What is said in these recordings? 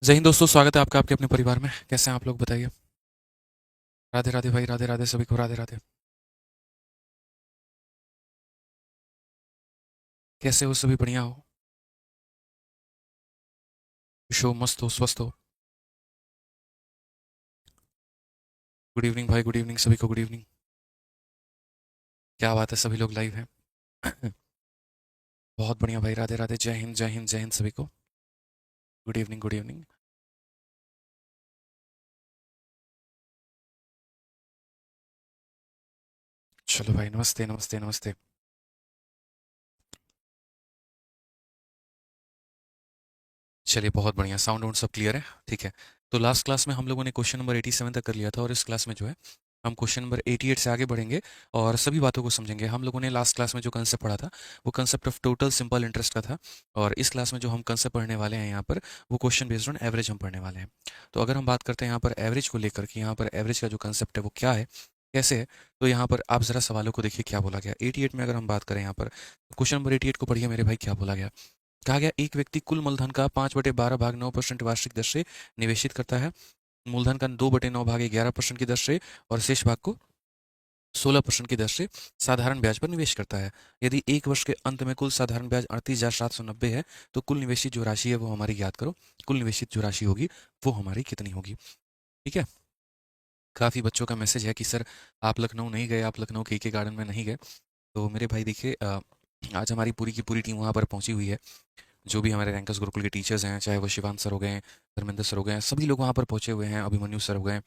जय हिंद दोस्तों, स्वागत है आपका आपके अपने परिवार में। कैसे हैं आप लोग, बताइए। राधे राधे भाई, राधे राधे सभी को, राधे राधे। कैसे हो सभी, बढ़िया हो? शो मस्त हो, स्वस्थ हो? गुड इवनिंग भाई, गुड इवनिंग सभी को, गुड इवनिंग। क्या बात है, सभी लोग लाइव हैं। बहुत बढ़िया भाई, राधे राधे, जय हिंद, जय हिंद, जय हिंद सभी को। Good evening, good evening. चलो भाई, नमस्ते नमस्ते नमस्ते। चलिए, बहुत बढ़िया, साउंड वाउंड सब क्लियर है, ठीक है। तो लास्ट क्लास में हम लोगों ने क्वेश्चन नंबर 87 तक कर लिया था, और इस क्लास में जो है हम क्वेश्चन नंबर 88 से आगे बढ़ेंगे और सभी बातों को समझेंगे। हम लोगों ने लास्ट क्लास में जो कंसेप्ट पढ़ा था वो concept of total simple interest का था, और इस क्लास में जो हम कंसेप्ट पढ़ने वाले हैं यहाँ पर, वो क्वेश्चन बेस्ड ऑन एवरेज हम पढ़ने वाले हैं। तो अगर हम बात करते हैं यहाँ पर एवरेज को लेकर कि यहाँ पर एवरेज का जो कंसेप्ट है वो क्या है, कैसे है, तो यहाँ पर आप जरा सवालों को देखिए क्या बोला गया 88 में। अगर हम बात करें यहाँ पर क्वेश्चन नंबर 88 को पढ़िए मेरे भाई, क्या बोला गया। कहा गया एक व्यक्ति कुल मूलधन का 5/12 भाग 9% वार्षिक दर से निवेशित करता है। मूलधन का 2/9 भाग 11% की दर से और शेष भाग को 16% की दर से साधारण ब्याज पर निवेश करता है। यदि एक वर्ष के अंत में कुल साधारण ब्याज 38,790 है, तो कुल निवेशित जो राशि है वो हमारी, याद करो, कुल निवेशित जो राशि होगी वो हमारी कितनी होगी। ठीक है। काफ़ी बच्चों का मैसेज है कि सर आप लखनऊ नहीं गए, आप लखनऊ के गार्डन में नहीं गए। तो मेरे भाई देखिए, आज हमारी पूरी की पूरी टीम वहाँ पर पहुंची हुई है। जो भी हमारे रैंकर्स गुरुकुल के टीचर्स हैं, चाहे वो शिवांत सर हो गए हैं, धर्मेंद्र सर हो गए हैं, सभी लोग वहाँ पर पहुँचे हुए हैं, अभिमन्यु सर हो गए हैं,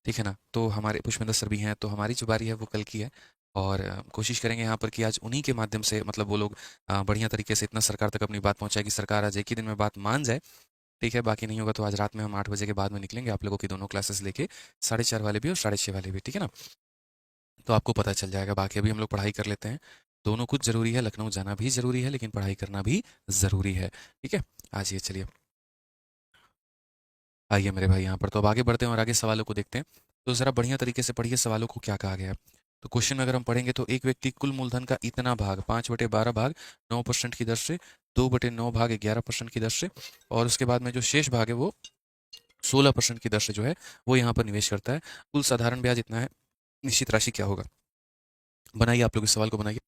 ठीक है ना। तो हमारे पुष्पेंद्र सर भी हैं। तो हमारी जो बारी है वो कल की है, और कोशिश करेंगे यहाँ पर कि आज उन्हीं के माध्यम से, मतलब वो लोग बढ़िया तरीके से इतना सरकार तक अपनी बात पहुँचाए कि सरकार आज एक ही दिन में बात मान जाए। ठीक है, बाकी नहीं होगा तो आज रात में हम 8 बजे के बाद में निकलेंगे आप लोगों की दोनों क्लासेस लेके, 4:30 वाले भी और 6:30 वाले भी, ठीक है ना। तो आपको पता चल जाएगा। बाकी अभी हम लोग पढ़ाई कर लेते हैं। दोनों कुछ ज़रूरी है, लखनऊ जाना भी ज़रूरी है, लेकिन पढ़ाई करना भी ज़रूरी है, ठीक है। आज ये चलिए, आइए मेरे भाई यहाँ पर। तो अब आगे बढ़ते हैं और आगे सवालों को देखते हैं। तो ज़रा बढ़िया तरीके से पढ़िए सवालों को, क्या कहा गया है। तो क्वेश्चन में अगर हम पढ़ेंगे तो एक व्यक्ति कुल मूलधन का इतना भाग 5/12 भाग 9% की दर से, 2/9 भाग 11% की दर से, और उसके बाद में जो शेष भाग है वो 16% की दर से जो है वो यहाँ पर निवेश करता है। कुल साधारण ब्याज इतना है, निश्चित राशि क्या होगा। बनाइए आप लोग इस सवाल को, बनाइए।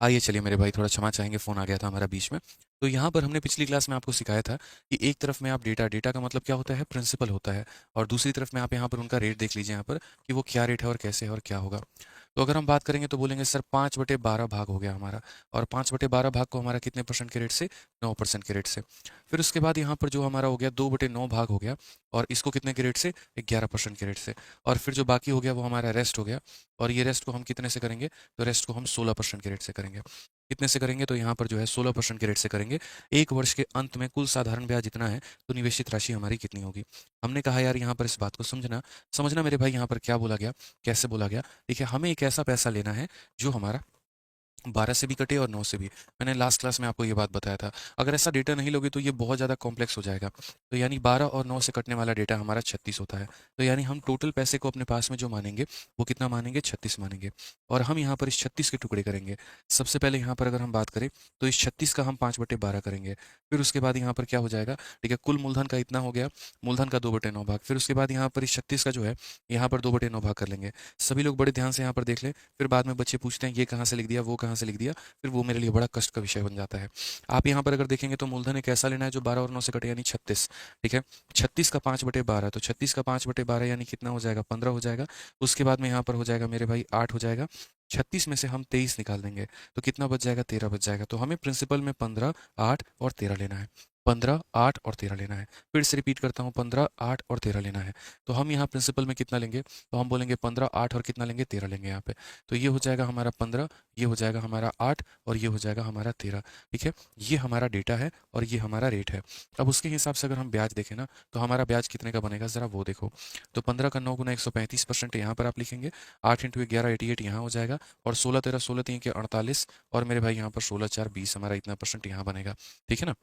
आइए चलिए मेरे भाई, थोड़ा क्षमा चाहेंगे, फ़ोन आ गया था हमारा बीच में। तो यहाँ पर हमने पिछली क्लास में आपको सिखाया था कि एक तरफ में आप डेटा, डेटा का मतलब क्या होता है, प्रिंसिपल होता है, और दूसरी तरफ में आप यहाँ पर उनका रेट देख लीजिए यहाँ पर कि वो क्या रेट है और कैसे है और क्या होगा। तो अगर हम बात करेंगे तो बोलेंगे सर 5/12 भाग हो गया हमारा, और 5/12 भाग को हमारा कितने परसेंट के रेट से, 9% के रेट से। फिर उसके बाद यहाँ पर जो हमारा हो गया 2/9 भाग हो गया, और इसको कितने के रेट से, 11% के रेट से। और फिर जो बाकी हो गया वो हमारा रेस्ट हो गया, और ये रेस्ट को हम कितने से करेंगे, तो रेस्ट को हम 16% के रेट से करेंगे। कितने से करेंगे, तो यहाँ पर जो है 16% के रेट से करेंगे। एक वर्ष के अंत में कुल साधारण ब्याज जितना है, तो निवेशित राशि हमारी कितनी होगी। हमने कहा यार यहाँ पर इस बात को समझना, समझना मेरे भाई, यहाँ पर क्या बोला गया, कैसे बोला गया। देखिए, हमें एक ऐसा पैसा लेना है जो हमारा 12 से भी कटे और 9 से भी। मैंने लास्ट क्लास में आपको ये बात बताया था। अगर ऐसा डेटा नहीं लोगे तो ये बहुत ज़्यादा कॉम्प्लेक्स हो जाएगा। तो यानी 12 और 9 से कटने वाला डेटा हमारा 36 होता है। तो यानी हम टोटल पैसे को अपने पास में जो मानेंगे वो कितना मानेंगे, 36 मानेंगे। और हम यहाँ पर इस 36 के टुकड़े करेंगे। सबसे पहले यहाँ पर अगर हम बात करें तो इस 36 का हम 5/12 करेंगे। फिर उसके बाद यहाँ पर क्या हो जाएगा, ठीक है, कुल मूलधन का इतना हो गया, मूलधन का 2/9 भाग। फिर उसके बाद यहाँ पर इस 36 का जो है यहाँ पर 2/9 भाग कर लेंगे। सभी लोग बड़े ध्यान से यहाँ पर देख लें। फिर बाद में बच्चे पूछते हैं ये कहाँ से लिख दिया, वो कहाँ से लिख दिया, फिर वो मेरे लिए बड़ा कष्ट का विषय बन जाता है। आप यहाँ पर अगर देखेंगे तो मूलधन एक ऐसा लेना है जो 12 और 9 से कटे, यानी 36, ठीक है। 36 का 5/12, तो 36 का 5/12 यानी कितना हो जाएगा, 15 हो जाएगा। उसके बाद में यहाँ पर हो जाएगा मेरे भाई 8 हो जाएगा। 36 में से हम 23 निकाल देंगे तो कितना बच जाएगा, 13 बच जाएगा। तो हमें प्रिंसिपल में 15, 8 और 13 लेना है। 15, 8 और 13 लेना है। फिर से रिपीट करता हूँ, 15, 8 और 13 लेना है। तो हम यहाँ प्रिंसिपल में कितना लेंगे, तो हम बोलेंगे 15, 8 और कितना लेंगे, 13 लेंगे यहाँ पे। तो ये हो जाएगा हमारा 15, ये हो जाएगा हमारा 8 और ये हो जाएगा हमारा 13। ठीक है, ये हमारा डेटा है और ये हमारा रेट है। अब उसके हिसाब से अगर हम ब्याज देखें ना, तो हमारा ब्याज कितने का बनेगा ज़रा वो देखो। तो 15 का 9 गुना 135% यहाँ पर आप लिखेंगे, 8 इंटू 11 88 यहाँ हो जाएगा, और 16 13 16 3 के 48, और मेरे भाई यहाँ पर 16 4 20 हमारा इतना परसेंट यहाँ बनेगा। ठीक है ना,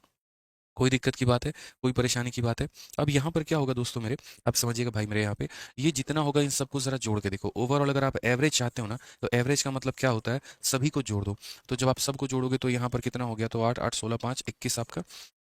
कोई दिक्कत की बात है, कोई परेशानी की बात है? अब यहाँ पर क्या होगा दोस्तों मेरे, अब समझिएगा भाई मेरे यहाँ पे, ये जितना होगा इन सबको ज़रा जोड़ के देखो। ओवरऑल अगर आप एवरेज चाहते हो ना, तो एवरेज का मतलब क्या होता है, सभी को जोड़ दो। तो जब आप सबको जोड़ोगे तो यहाँ पर कितना हो गया, तो 8 8 16 5 21 आपका।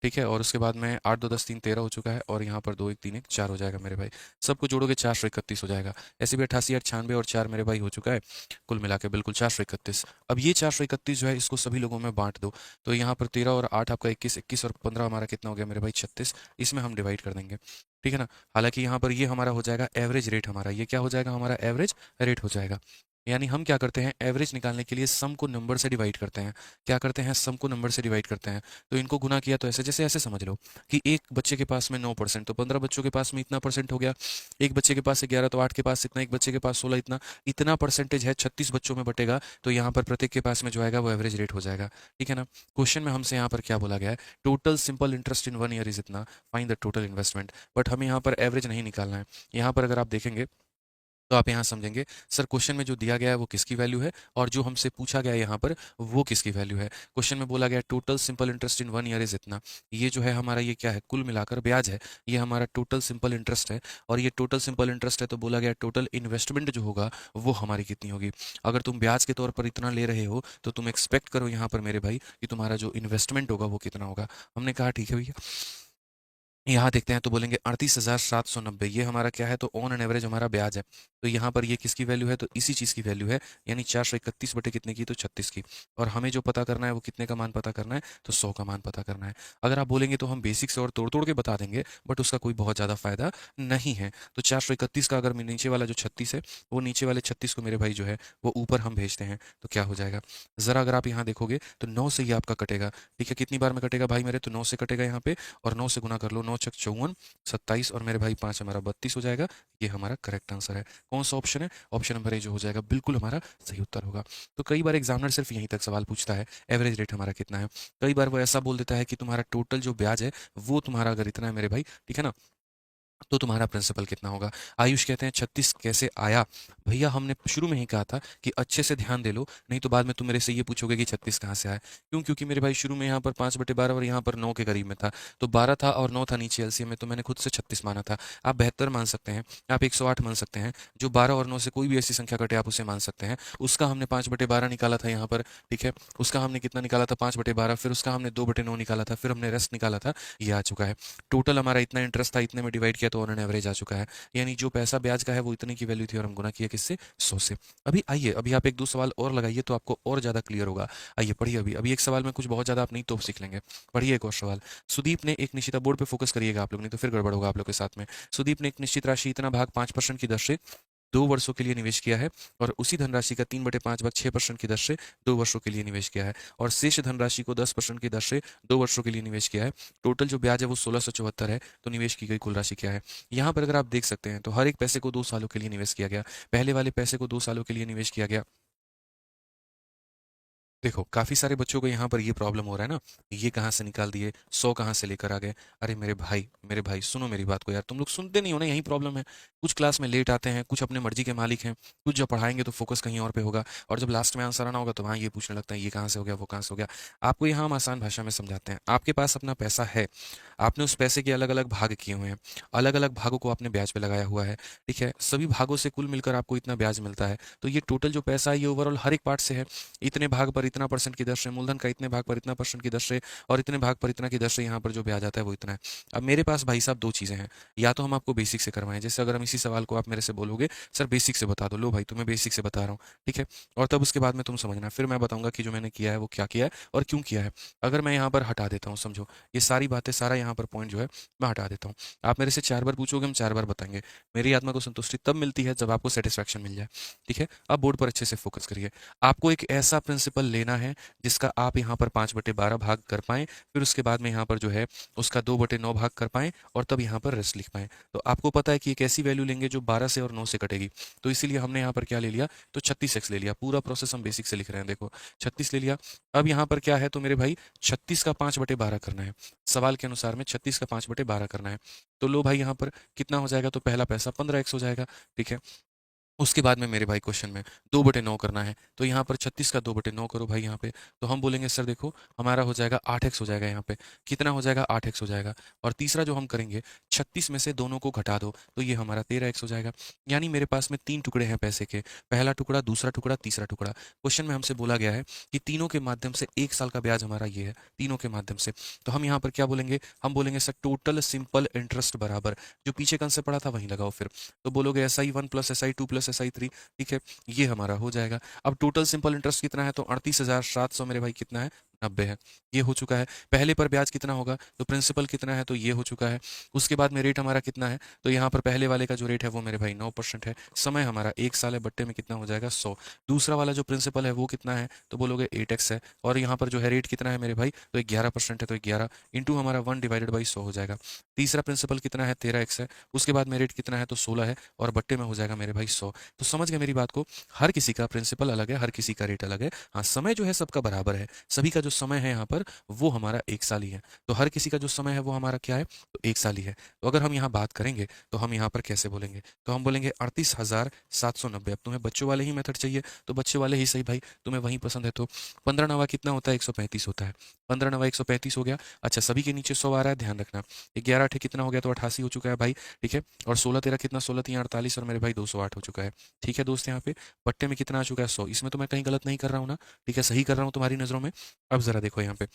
ठीक है, और उसके बाद में 8 2 10 3 13 हो चुका है, और यहाँ पर 2 1 3 1 4 हो जाएगा मेरे भाई। सबको जोड़ोगे 431 हो जाएगा। ऐसे भी 88 8 96 और 4 मेरे भाई हो चुका है, कुल मिला के बिल्कुल 431। अब ये 431 जो है इसको सभी लोगों में बांट दो। तो यहाँ पर 13 और 8 आपका 21, 21 और 15 हमारा कितना हो गया मेरे भाई, 36। इसमें हम डिवाइड कर देंगे। ठीक है ना, हालांकि यहाँ पर ये हमारा हो जाएगा एवरेज रेट, हमारा ये क्या हो जाएगा, हमारा एवरेज रेट हो जाएगा। यानी हम क्या करते हैं, एवरेज निकालने के लिए सम को नंबर से डिवाइड करते हैं। क्या करते हैं, सम को नंबर से डिवाइड करते हैं। तो इनको गुना किया तो ऐसे, जैसे ऐसे समझ लो कि एक बच्चे के पास में 9%, तो 15 बच्चों के पास में इतना परसेंट हो गया। एक बच्चे के पास 11, तो 8 के पास इतना, एक बच्चे के पास 16, इतना इतना परसेंटेज है, 36 बच्चों में बटेगा। तो यहाँ पर प्रत्येक के पास में जो आएगा वो एवरेज रेट हो जाएगा। ठीक है ना, क्वेश्चन में हमसे यहाँ पर क्या बोला गया है, total simple interest in 1 year is इतना, find the total investment. But हमें यहाँ पर एवरेज नहीं निकालना है। यहाँ पर अगर आप देखेंगे तो आप यहाँ समझेंगे, सर क्वेश्चन में जो दिया गया है वो किसकी वैल्यू है, और जो हमसे पूछा गया है यहाँ पर वो किसकी वैल्यू है। क्वेश्चन में बोला गया total simple interest in 1 year is इतना, ये जो है हमारा ये क्या है, कुल मिलाकर ब्याज है। ये हमारा टोटल सिंपल इंटरेस्ट है, और ये टोटल सिंपल इंटरेस्ट है, तो बोला गया टोटल इन्वेस्टमेंट जो होगा वो हमारी कितनी होगी। अगर तुम ब्याज के तौर पर इतना ले रहे हो, तो तुम एक्सपेक्ट करो यहाँ पर मेरे भाई कि तुम्हारा जो इन्वेस्टमेंट होगा वो कितना होगा। हमने कहा ठीक है भैया, यहाँ देखते हैं तो बोलेंगे 38,790, ये हमारा क्या है, तो ऑन एन एवरेज हमारा ब्याज है। तो यहाँ पर ये किसकी वैल्यू है, तो इसी चीज़ की वैल्यू है, यानी 431 बटे कितने की, तो 36 की। और हमें जो पता करना है वो कितने का मान पता करना है, तो 100 का मान पता करना है। अगर आप बोलेंगे तो हम बेसिक से और तोड़ तोड़ के बता देंगे, बट उसका कोई बहुत ज़्यादा फायदा नहीं है। तो 431 का अगर नीचे वाला जो 36 है, वो नीचे वाले 36 को मेरे भाई जो है वो ऊपर हम भेजते हैं, तो क्या हो जाएगा, ज़रा अगर आप यहाँ देखोगे तो 9 से ये आपका कटेगा। ठीक है, कितनी बार में कटेगा भाई मेरे, तो 9 से कटेगा यहाँ पे, और 9 से गुना कर लो, 9 छक 54, 27, और मेरे भाई 5 हमारा 32 हो जाएगा। ये हमारा करेक्ट आंसर है। कौन सा ऑप्शन है, ऑप्शन नंबर ए जो हो जाएगा बिल्कुल हमारा सही उत्तर होगा। तो कई बार एग्जामिनर सिर्फ यहीं तक सवाल पूछता है, एवरेज रेट हमारा कितना है। कई बार वो ऐसा बोल देता है कि तुम्हारा टोटल जो ब्याज है वो तुम्हारा अगर इतना है मेरे भाई, ठीक है ना, तो तुम्हारा प्रिंसिपल कितना होगा। आयुष कहते हैं 36 कैसे आया। भैया हमने शुरू में ही कहा था कि अच्छे से ध्यान दे लो, नहीं तो बाद में तुम मेरे से ये पूछोगे कि 36 कहाँ से आया। क्यों, क्योंकि मेरे भाई शुरू में यहाँ पर 5/12 और यहाँ पर 9 के करीब में था, तो 12 था और 9 था नीचे एलसीएम में, तो मैंने खुद से 36 माना था। आप 72 मान सकते हैं, आप 108 मान सकते हैं, जो 12 और 9 से कोई भी ऐसी संख्या कटे आप उसे मान सकते हैं। उसका हमने 5/12 निकाला था यहाँ पर। ठीक है, उसका हमने कितना निकाला था, 5/12, फिर उसका हमने 2/9 निकाला था, फिर हमने रेस्ट निकाला था, ये आ चुका है। टोटल हमारा इतना इंटरेस्ट था, इतने में डिवाइड किया तो ऑन एन एवरेज आ चुका है। यानी जो पैसा ब्याज का है वो इतने की वैल्यू थी, और हम गुना किया किससे, 100 से। अभी आइए, अभी आप एक दो सवाल और लगाइए तो आपको और ज़्यादा क्लियर होगा। आइए पढ़िए, अभी अभी एक सवाल में कुछ बहुत ज़्यादा आप नहीं तो सीख लेंगे। पढ़िए एक और सवाल। सुदीप ने एक निश्चित, बोर्ड पे फोकस करिएगा आप लोग, नहीं तो फिर गड़बड़ होगा आप लोग के साथ में। सुदीप ने एक निश्चित राशि इतना भाग 5% की दर से 2 वर्षों के लिए निवेश किया है, और उसी धनराशि का 3/5 भाग 6% की दर से 2 वर्षों के लिए निवेश किया है, और शेष धनराशि को 10% की दर से 2 वर्षों के लिए निवेश किया है। टोटल जो ब्याज है वो 1674 है। तो निवेश की गई कुल राशि क्या है। यहाँ पर अगर आप देख सकते हैं तो हर एक पैसे को 2 सालों के लिए निवेश किया गया। पहले वाले पैसे को 2 सालों के लिए निवेश किया गया। देखो काफ़ी सारे बच्चों को यहाँ पर ये प्रॉब्लम हो रहा है ना, ये कहाँ से निकाल दिए, 100 कहाँ से लेकर आ गए। अरे मेरे भाई सुनो मेरी बात को यार, तुम लोग सुनते नहीं हो ना, यही प्रॉब्लम है। कुछ क्लास में लेट आते हैं, कुछ अपने मर्जी के मालिक हैं, कुछ जब पढ़ाएंगे तो फोकस कहीं और पे होगा, और जब लास्ट में आंसर आना होगा तो वहाँ ये पूछने लगता है ये कहाँ से हो गया, वो कहाँ से हो गया। आपको यहाँ हम आसान भाषा में समझाते हैं। आपके पास अपना पैसा है, आपने उस पैसे के अलग अलग भाग किए हुए हैं, अलग अलग भागों को आपने ब्याज पे लगाया हुआ है। ठीक है, सभी भागों से कुल मिलकर आपको इतना ब्याज मिलता है। तो ये टोटल जो पैसा है ये ओवरऑल हर एक पार्ट से है। इतने भाग पर इतना परसेंट की दर से, मूलधन का इतने भाग पर इतना परसेंट की दर से, और इतने भाग पर इतना की दर से यहाँ पर जो ब्याज आता है वो इतना है। अब मेरे पास भाई साहब दो चीज़ें हैं, या तो हम आपको बेसिक से करवाएं, जैसे अगर हम इसी सवाल को आप मेरे से बोलोगे सर बेसिक से बता दो, लो भाई तुम्हें बेसिक से बता रहा हूँ, ठीक है। और तब उसके बाद में तुम समझना, फिर मैं बताऊंगा कि जो मैंने किया है वो क्या किया है और क्यों किया है। अगर मैं यहाँ पर हटा देता हूँ, समझो ये सारी बातें, सारा यहाँ पर पॉइंट जो है मैं हटा देता हूँ। आप मेरे से 4 बार पूछोगे, हम 4 बार बताएंगे। मेरी आत्मा को संतुष्टि तब मिलती है जब आपको सेटिस्फैक्शन मिल जाए, ठीक है। अब बोर्ड पर अच्छे से फोकस करिए। आपको एक ऐसा प्रिंसिपल लेना है जिसका आप यहाँ पर 5/12 भाग कर पाएँ, फिर उसके बाद में यहाँ पर जो है उसका 2/9 भाग कर पाएँ और तब यहाँ पर रेस्ट लिख पाएँ। तो आपको पता है कि एक ऐसी वैल्यू लेंगे जो 12 से और 9 से कटेगी, तो इसीलिए हमने यहाँ पर क्या ले लिया, तो 36x ले लिया। पूरा प्रोसेस हम बेसिक से लिख रहे हैं, देखो 36 ले लिया। अब यहाँ पर क्या है, तो मेरे भाई 36 का 5/12 करना है। सवाल के अनुसार में 36 का 5/12 करना है। तो लो भाई यहाँ पर कितना हो जाएगा, तो पहला पैसा 15x हो जाएगा, ठीक है। उसके बाद में मेरे भाई क्वेश्चन में 2/9 करना है, तो यहाँ पर 36 का 2/9 करो भाई यहाँ पे। तो हम बोलेंगे सर देखो हमारा हो जाएगा 8x हो जाएगा, यहाँ पे कितना हो जाएगा, 8x हो जाएगा। और तीसरा जो हम करेंगे, 36 में से दोनों को घटा दो तो ये हमारा 13x हो जाएगा। यानी मेरे पास में 3 टुकड़े हैं पैसे के, पहला टुकड़ा, दूसरा टुकड़ा, तीसरा टुकड़ा। क्वेश्चन में हमसे बोला गया है कि तीनों के माध्यम से 1 साल का ब्याज हमारा ये है, तीनों के माध्यम से। तो हम यहाँ पर क्या बोलेंगे, हम बोलेंगे सर टोटल सिंपल इंटरेस्ट बराबर, जो पीछे कंसेप्ट पढ़ा था वहीं लगाओ फिर। तो बोलोगे SI1 + SI2 + SI3, ठीक है, ये हमारा हो जाएगा। अब टोटल सिंपल इंटरेस्ट कितना है, तो 38,700 मेरे भाई कितना है, 90 है, ये हो चुका है। पहले पर ब्याज कितना होगा, तो प्रिंसिपल कितना है, तो ये हो चुका है। उसके बाद में रेट हमारा कितना है, तो यहाँ पर पहले वाले का जो रेट है वो मेरे भाई 9% है। समय हमारा 1 साल है, बट्टे में कितना हो जाएगा, 100। दूसरा वाला जो प्रिंसिपल है वो कितना है, तो बोलोगे 8x है। और यहाँ पर जो है रेट कितना है मेरे भाई, तो 11% है, तो 11 इंटू हमारा 1/100 हो जाएगा। तीसरा प्रिंसिपल कितना है, 13x है। उसके बाद में रेट कितना है, तो 16 है, और बट्टे में हो जाएगा मेरे भाई 100। तो समझ गए मेरी बात को, हर किसी का प्रिंसिपल अलग है, हर किसी का रेट अलग है। हाँ, समय जो है सबका बराबर है, सभी का जो समय है यहाँ पर वो हमारा 1 साल ही है। तो हर किसी का जो समय है वो हमारा क्या है, तो 1 साल ही है। तो अगर हम यहाँ बात करेंगे तो हम यहाँ पर कैसे बोलेंगे, तो हम बोलेंगे 38,790। अब तुम्हें बच्चों वाले ही मेथड चाहिए तो बच्चों वाले ही सही भाई, तुम्हें वही पसंद है। तो 15 नवा कितना होता है, 135 होता है। 15 नवा 135 हो गया। अच्छा, सभी के नीचे 100 आ रहा है, ध्यान रखना। 11 अठे कितना हो गया, तो 88 हो चुका है भाई, ठीक है। और 16 13 कितना, 16 3 48, और मेरे भाई 208 हो चुका है, ठीक है दोस्त। यहाँ पे पट्टे में कितना आ चुका है, 100। इसमें तो मैं कहीं गलत नहीं कर रहा हूँ ना, ठीक है, सही कर रहा हूँ तुम्हारी नज़रों में। अब जरा देखो यहाँ पे,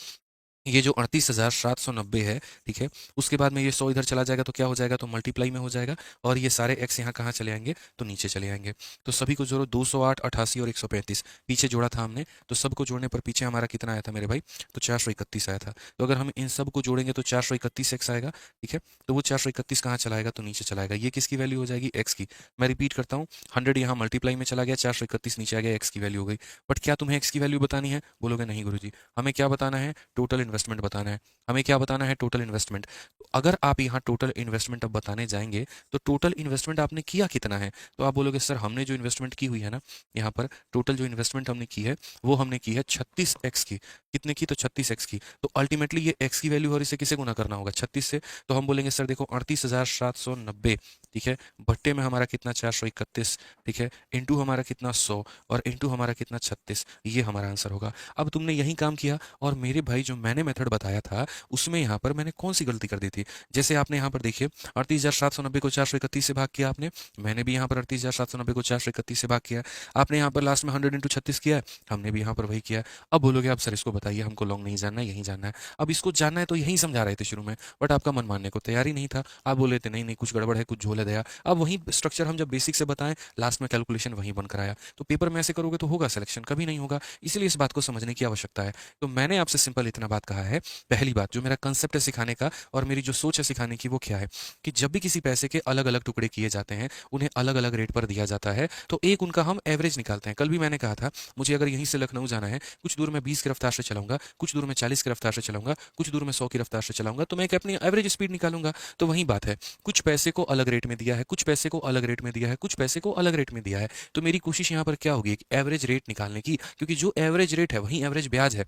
ये जो 38,790 है, ठीक है, उसके बाद में ये 100 इधर चला जाएगा तो क्या हो जाएगा, तो मल्टीप्लाई में हो जाएगा। और ये सारे x यहाँ कहाँ चले आएंगे, तो नीचे चले आएंगे। तो सभी को जोड़ो, 208, 88 और 135 पीछे जोड़ा था हमने, तो सबको जोड़ने पर पीछे हमारा कितना आया था मेरे भाई, तो 431 आया था। तो अगर हम इन सब को जोड़ेंगे तो 431 x आएगा, ठीक है। तो वो 431 कहाँ चलाएगा, तो नीचे चलाएगा। ये किसकी वैल्यू हो जाएगी, x की। मैं रिपीट करता हूँ, 100 यहाँ मल्टीप्लाई में चला गया, 431 नीचे आ गया, x की वैल्यू हो गई। बट क्या तुम्हें x की वैल्यू बतानी है, बोलोगे नहीं गुरुजी, हमें क्या बताना है, टोटल इन्वेस्टमेंट बताना है। हमें क्या बताना है, टोटल इन्वेस्टमेंट। अगर आप यहाँ टोटल इन्वेस्टमेंट अब बताने जाएंगे तो टोटल इन्वेस्टमेंट आपने किया कितना है, तो आप बोलोगे सर हमने जो इन्वेस्टमेंट की हुई है ना, यहाँ पर टोटल जो इन्वेस्टमेंट हमने की है वो हमने की है 36x की। कितने की, तो 36x की। तो अल्टीमेटली ये x की वैल्यू और इसे किसे गुना करना होगा, 36 से। तो हम बोलेंगे सर देखो 38,790, ठीक है, बट्टे में हमारा कितना, 431, ठीक है, इंटू हमारा कितना 100, और इंटू हमारा कितना 36, ये हमारा आंसर होगा। अब तुमने यही काम किया, और मेरे भाई जो मैंने मेथड बताया था उसमें यहाँ पर मैंने कौन सी गलती कर दी थी। जैसे आपने यहाँ पर देखिए 38,790 को 431 से भाग किया आपने, मैंने भी यहाँ पर 38,790 को 431 से भाग किया। आपने यहाँ पर लास्ट में 100 × 36 किया है, हमने भी यहाँ पर वही किया है। अब बोलोगे आप सर इसको बताइए, हमको लॉन्ग नहीं जानना है, यही जानना है। अब इसको जानना है तो यही समझा रहे थे शुरू में, बट आपका मन मानने को तैयार ही नहीं था। आप बोले थे नहीं नहीं कुछ गड़बड़ है, कुछ झोल है दया। अब वही स्ट्रक्चर हम जब बेसिक से बताएं, लास्ट में कैलकुलेशन वहीं बन कराया। तो पेपर में ऐसे करोगे तो होगा सिलेक्शन, कभी नहीं होगा। इसलिए इस बात को समझने की आवश्यकता है। तो मैंने आपसे सिंपल इतना बात कहा है। पहली बात, जो मेरा कंसेप्ट है सिखाने का और मेरी जो सोच है सिखाने की, वो क्या है कि जब भी किसी पैसे के अलग अलग टुकड़े किए जाते हैं, उन्हें अलग अलग रेट पर दिया जाता है, तो एक उनका हम एवरेज निकालते हैं। कल भी मैंने कहा था, मुझे अगर यहीं से लखनऊ जाना है, कुछ दूर में 20 की रफ्तार से चलाऊंगा, कुछ दूर में 40 की रफ्तार से चलाऊंगा, कुछ दूर में 100 की रफ्तार से चलाऊंगा, तो मैं एक अपनी एवरेज स्पीड निकालूंगा। तो वही बात है, कुछ पैसे को अलग रेट में दिया है, कुछ पैसे को अलग रेट में दिया है, कुछ पैसे को अलग रेट में दिया है। तो मेरी कोशिश यहाँ पर क्या होगी, एक एवरेज रेट निकालने की, क्योंकि जो एवरेज रेट है वही एवरेज ब्याज है।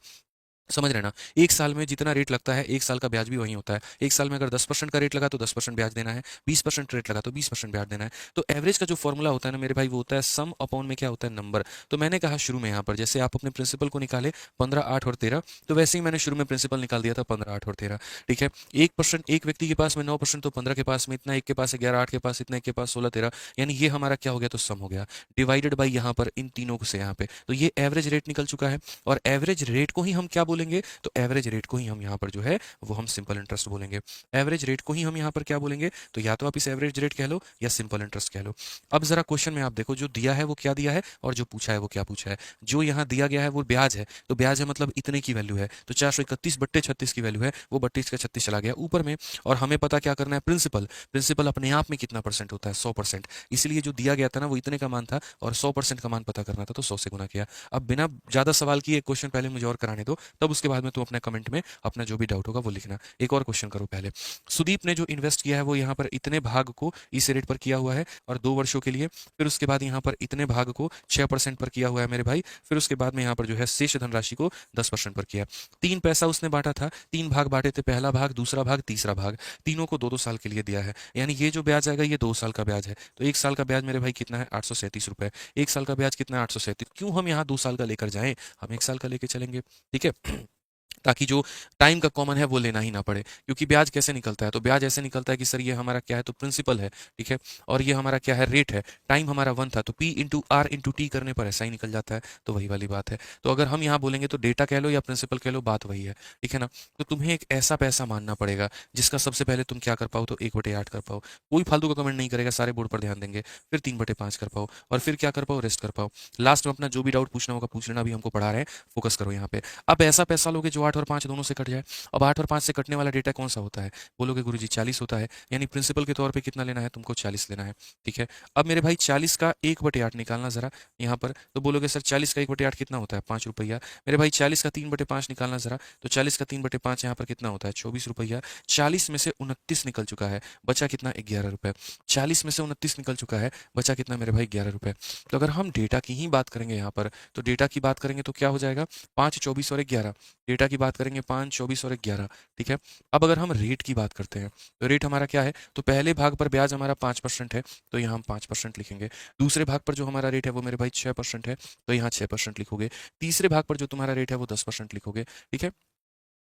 समझ रहे ना, 1 साल में जितना रेट लगता है 1 साल का ब्याज भी वही होता है। 1 साल में अगर 10% का रेट लगा तो 10% ब्याज देना है, 20% रेट लगा तो 20% ब्याज देना है। तो एवरेज का जो फॉर्मूला होता है ना मेरे भाई, वो होता है सम अपॉन में क्या होता है, नंबर। तो मैंने कहा शुरू में यहाँ पर, जैसे आप अपने प्रिंसिपल को निकाले 15, 8 और 13, तो वैसे ही मैंने शुरू में प्रिंसिपल निकाल दिया था 15, 8 और 13, ठीक है। 1%, एक व्यक्ति के पास में 9%, तो 15 के पास में इतना, एक के पास 11, 8 के पास इतना, एक के पास 16, 13, यानी ये हमारा क्या हो गया, तो सम हो गया, डिवाइडेड बाई यहाँ पर इन तीनों से यहाँ पे। तो ये एवरेज रेट निकल चुका है। और एवरेज रेट को ही हम क्या बोलेंगे, बोलेंगे? तो एवरेज रेट को ही हम यहाँ पर जो है वो हम सिंपल इंटरेस्ट बोलेंगे। एवरेज रेट को ही हम यहाँ पर क्या बोलेंगे? तो या तो आप इसे एवरेज रेट कह लो या सिंपल इंटरेस्ट कह लो। अब जरा क्वेश्चन में आप देखो, जो दिया है वो क्या दिया है और जो पूछा है वो क्या पूछा है। जो यहाँ दिया गया है वो ब्याज है, तो ब्याज है मतलब इतने की वैल्यू है, तो 431/36 की वैल्यू है, वो 32 का 36 चला गया ऊपर में। और हमें पता क्या करना है? प्रिंसिपल। प्रिंसिपल अपने आप में कितना परसेंट होता है? 100%। इसलिए जो दिया गया था ना वो इतने का मान था और 100% का मान पता करना था, तो 100 से गुना किया। अब बिना ज्यादा सवाल किए क्वेश्चन पहले मुझे और कराने दो, तब उसके बाद में तुम अपने कमेंट में अपना जो भी डाउट होगा वो लिखना। एक और क्वेश्चन करो पहले। सुदीप ने जो इन्वेस्ट किया है वो यहाँ पर इतने भाग को इस रेट पर किया हुआ है और 2 वर्षों के लिए। फिर उसके बाद यहाँ पर इतने भाग को 6% पर किया हुआ है मेरे भाई। फिर उसके बाद में यहाँ पर जो है शेष धनराशि को 10% पर किया। 3 पैसा उसने बांटा था, 3 भाग बांटे थे, पहला भाग, दूसरा भाग, तीसरा भाग। तीनों को 2-2 साल के लिए दिया है, यानी ये जो ब्याज आएगा ये 2 साल का ब्याज है। तो 1 साल का ब्याज मेरे भाई कितना है? 837 रुपए। 1 साल का ब्याज कितना है? 837। क्यों हम यहाँ 2 साल का लेकर जाएं? हम 1 साल का लेकर चलेंगे, ठीक है। ताकि जो टाइम का कॉमन है वो लेना ही ना पड़े। क्योंकि ब्याज कैसे निकलता है? तो ब्याज ऐसे निकलता है कि सर ये हमारा क्या है? तो प्रिंसिपल है, ठीक है। और ये हमारा क्या है? रेट है। टाइम हमारा 1 था, तो P into R into T करने पर ऐसा ही निकल जाता है। तो वही वाली बात है। तो अगर हम यहाँ बोलेंगे तो डेटा कह लो या प्रिंसिपल कह लो, बात वही है, ठीक है ना। तो तुम्हें एक ऐसा पैसा मानना पड़ेगा जिसका सबसे पहले तुम क्या कर पाओ? तो 1/8 कर पाओ। कोई फालतू का कमेंट नहीं करेगा, सारे बोर्ड पर ध्यान देंगे। फिर 3/5 कर पाओ और फिर क्या कर पाओ? रेस्ट कर पाओ। लास्ट में अपना जो भी डाउट पूछना होगा पूछ लेना, भी हमको पढ़ा रहे हैं, फोकस करो यहाँ पे। अब ऐसा पैसा लोगे जो 8 और 5 दोनों से कट जाए। अब 8 और 5 से कटने वाला डेटा कौन सा होता है? बोलोगे गुरुजी 40 होता है, यानी प्रिंसिपल के तौर पे कितना लेना है? तुमको 40 लेना है, ठीक है। अब मेरे भाई 40 का 1/8 निकालना जरा यहाँ पर। तो बोलोगे सर 40 का 1/8 कितना होता है? 5 रुपया। मेरे भाई 40 का 3/5 निकालना जरा। तो 40 का 3/5 यहाँ पर कितना होता है? 24 रुपया। 40 में से 29 निकल चुका है, बचा कितना? 11 रुपए। 40 में से 29 निकल चुका है, बचा कितना मेरे भाई? 11 रुपए। तो अगर हम डेटा की ही बात करेंगे यहाँ पर, तो डेटा की बात करेंगे तो क्या हो जाएगा? 5, 24 और 11। डेटा की बात करेंगे 5, 24 और 11, ठीक है। अब अगर हम रेट की बात करते हैं तो रेट हमारा क्या है? तो पहले भाग पर ब्याज हमारा 5% है, तो यहाँ हम 5% लिखेंगे। दूसरे भाग पर जो हमारा रेट है वो मेरे भाई 6% है, तो यहाँ 6% लिखोगे। तीसरे भाग पर जो तुम्हारा रेट है वो 10% लिखोगे, ठीक है।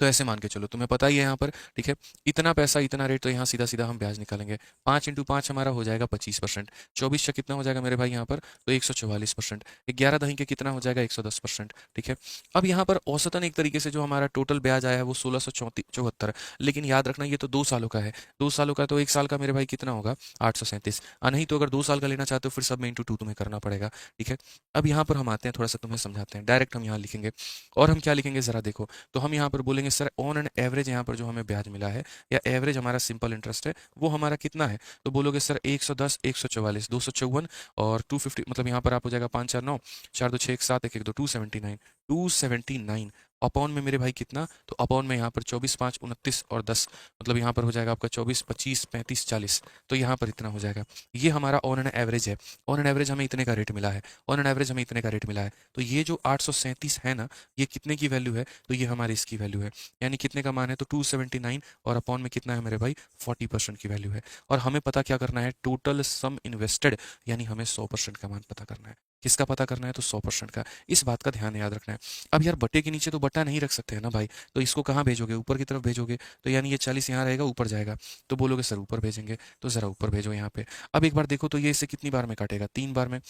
तो ऐसे मान के चलो, तुम्हें पता ही है यहाँ पर, ठीक है। इतना पैसा इतना रेट, तो यहाँ सीधा सीधा हम ब्याज निकालेंगे। 5 × 5 हमारा हो जाएगा 25%। 24 से कितना हो जाएगा मेरे भाई यहाँ पर? तो 144%। 11 दही के कितना हो जाएगा? 110%, ठीक है। अब यहाँ पर औसतन एक तरीके से जो हमारा टोटल ब्याज आया है वो 1674। लेकिन याद रखना ये तो 2 सालों का है। 2 सालों का, तो 1 साल का मेरे भाई कितना होगा? 837। नहीं तो अगर 2 साल का लेना चाहते हो फिर सब में × 2 तुम्हें करना पड़ेगा, ठीक है। अब यहाँ पर हम आते हैं, थोड़ा सा तुम्हें समझाते हैं। डायरेक्ट हम यहाँ लिखेंगे और हम क्या लिखेंगे जरा देखो। तो हम यहाँ पर बोलेंगे सर ऑन एन एवरेज यहाँ पर जो हमें ब्याज मिला है या एवरेज हमारा सिंपल इंटरेस्ट है वो हमारा कितना है? तो बोलोगे सर 110, 144, 254 और 250, मतलब यहाँ पर आप हो जाएगा 5 4 9, 4 2 6 1 7 1 1 2, 279। 279 अपॉन में मेरे भाई कितना? तो अपॉन में यहाँ पर 24, 5, 29 और 10, मतलब यहाँ पर हो जाएगा आपका 24, 25, 35, 40। तो यहाँ पर इतना हो जाएगा। ये हमारा ऑन एन एवरेज है। ऑन एन एवरेज हमें इतने का रेट मिला है। ऑन एन एवरेज हमें इतने का रेट मिला है। तो ये जो 837 है ना, ये कितने की वैल्यू है? तो ये हमारी इसकी वैल्यू है, यानी कितने का मान है? तो 279 और अपॉन में कितना है मेरे भाई? 40% की वैल्यू है। और हमें पता क्या करना है? टोटल सम इन्वेस्टेड, यानी हमें 100% का मान पता करना है। किसका पता करना है? तो 100% का। इस बात का ध्यान याद रखना है। अब यार बटे के नीचे तो बट्टा नहीं रख सकते हैं ना भाई, तो इसको कहाँ भेजोगे? ऊपर की तरफ भेजोगे। तो यानी ये 40 यहाँ रहेगा, ऊपर जाएगा। तो बोलोगे सर ऊपर भेजेंगे, तो जरा ऊपर भेजो यहाँ पे। अब एक बार देखो तो ये इसे कितनी बार में काटेगा? 3 बार में।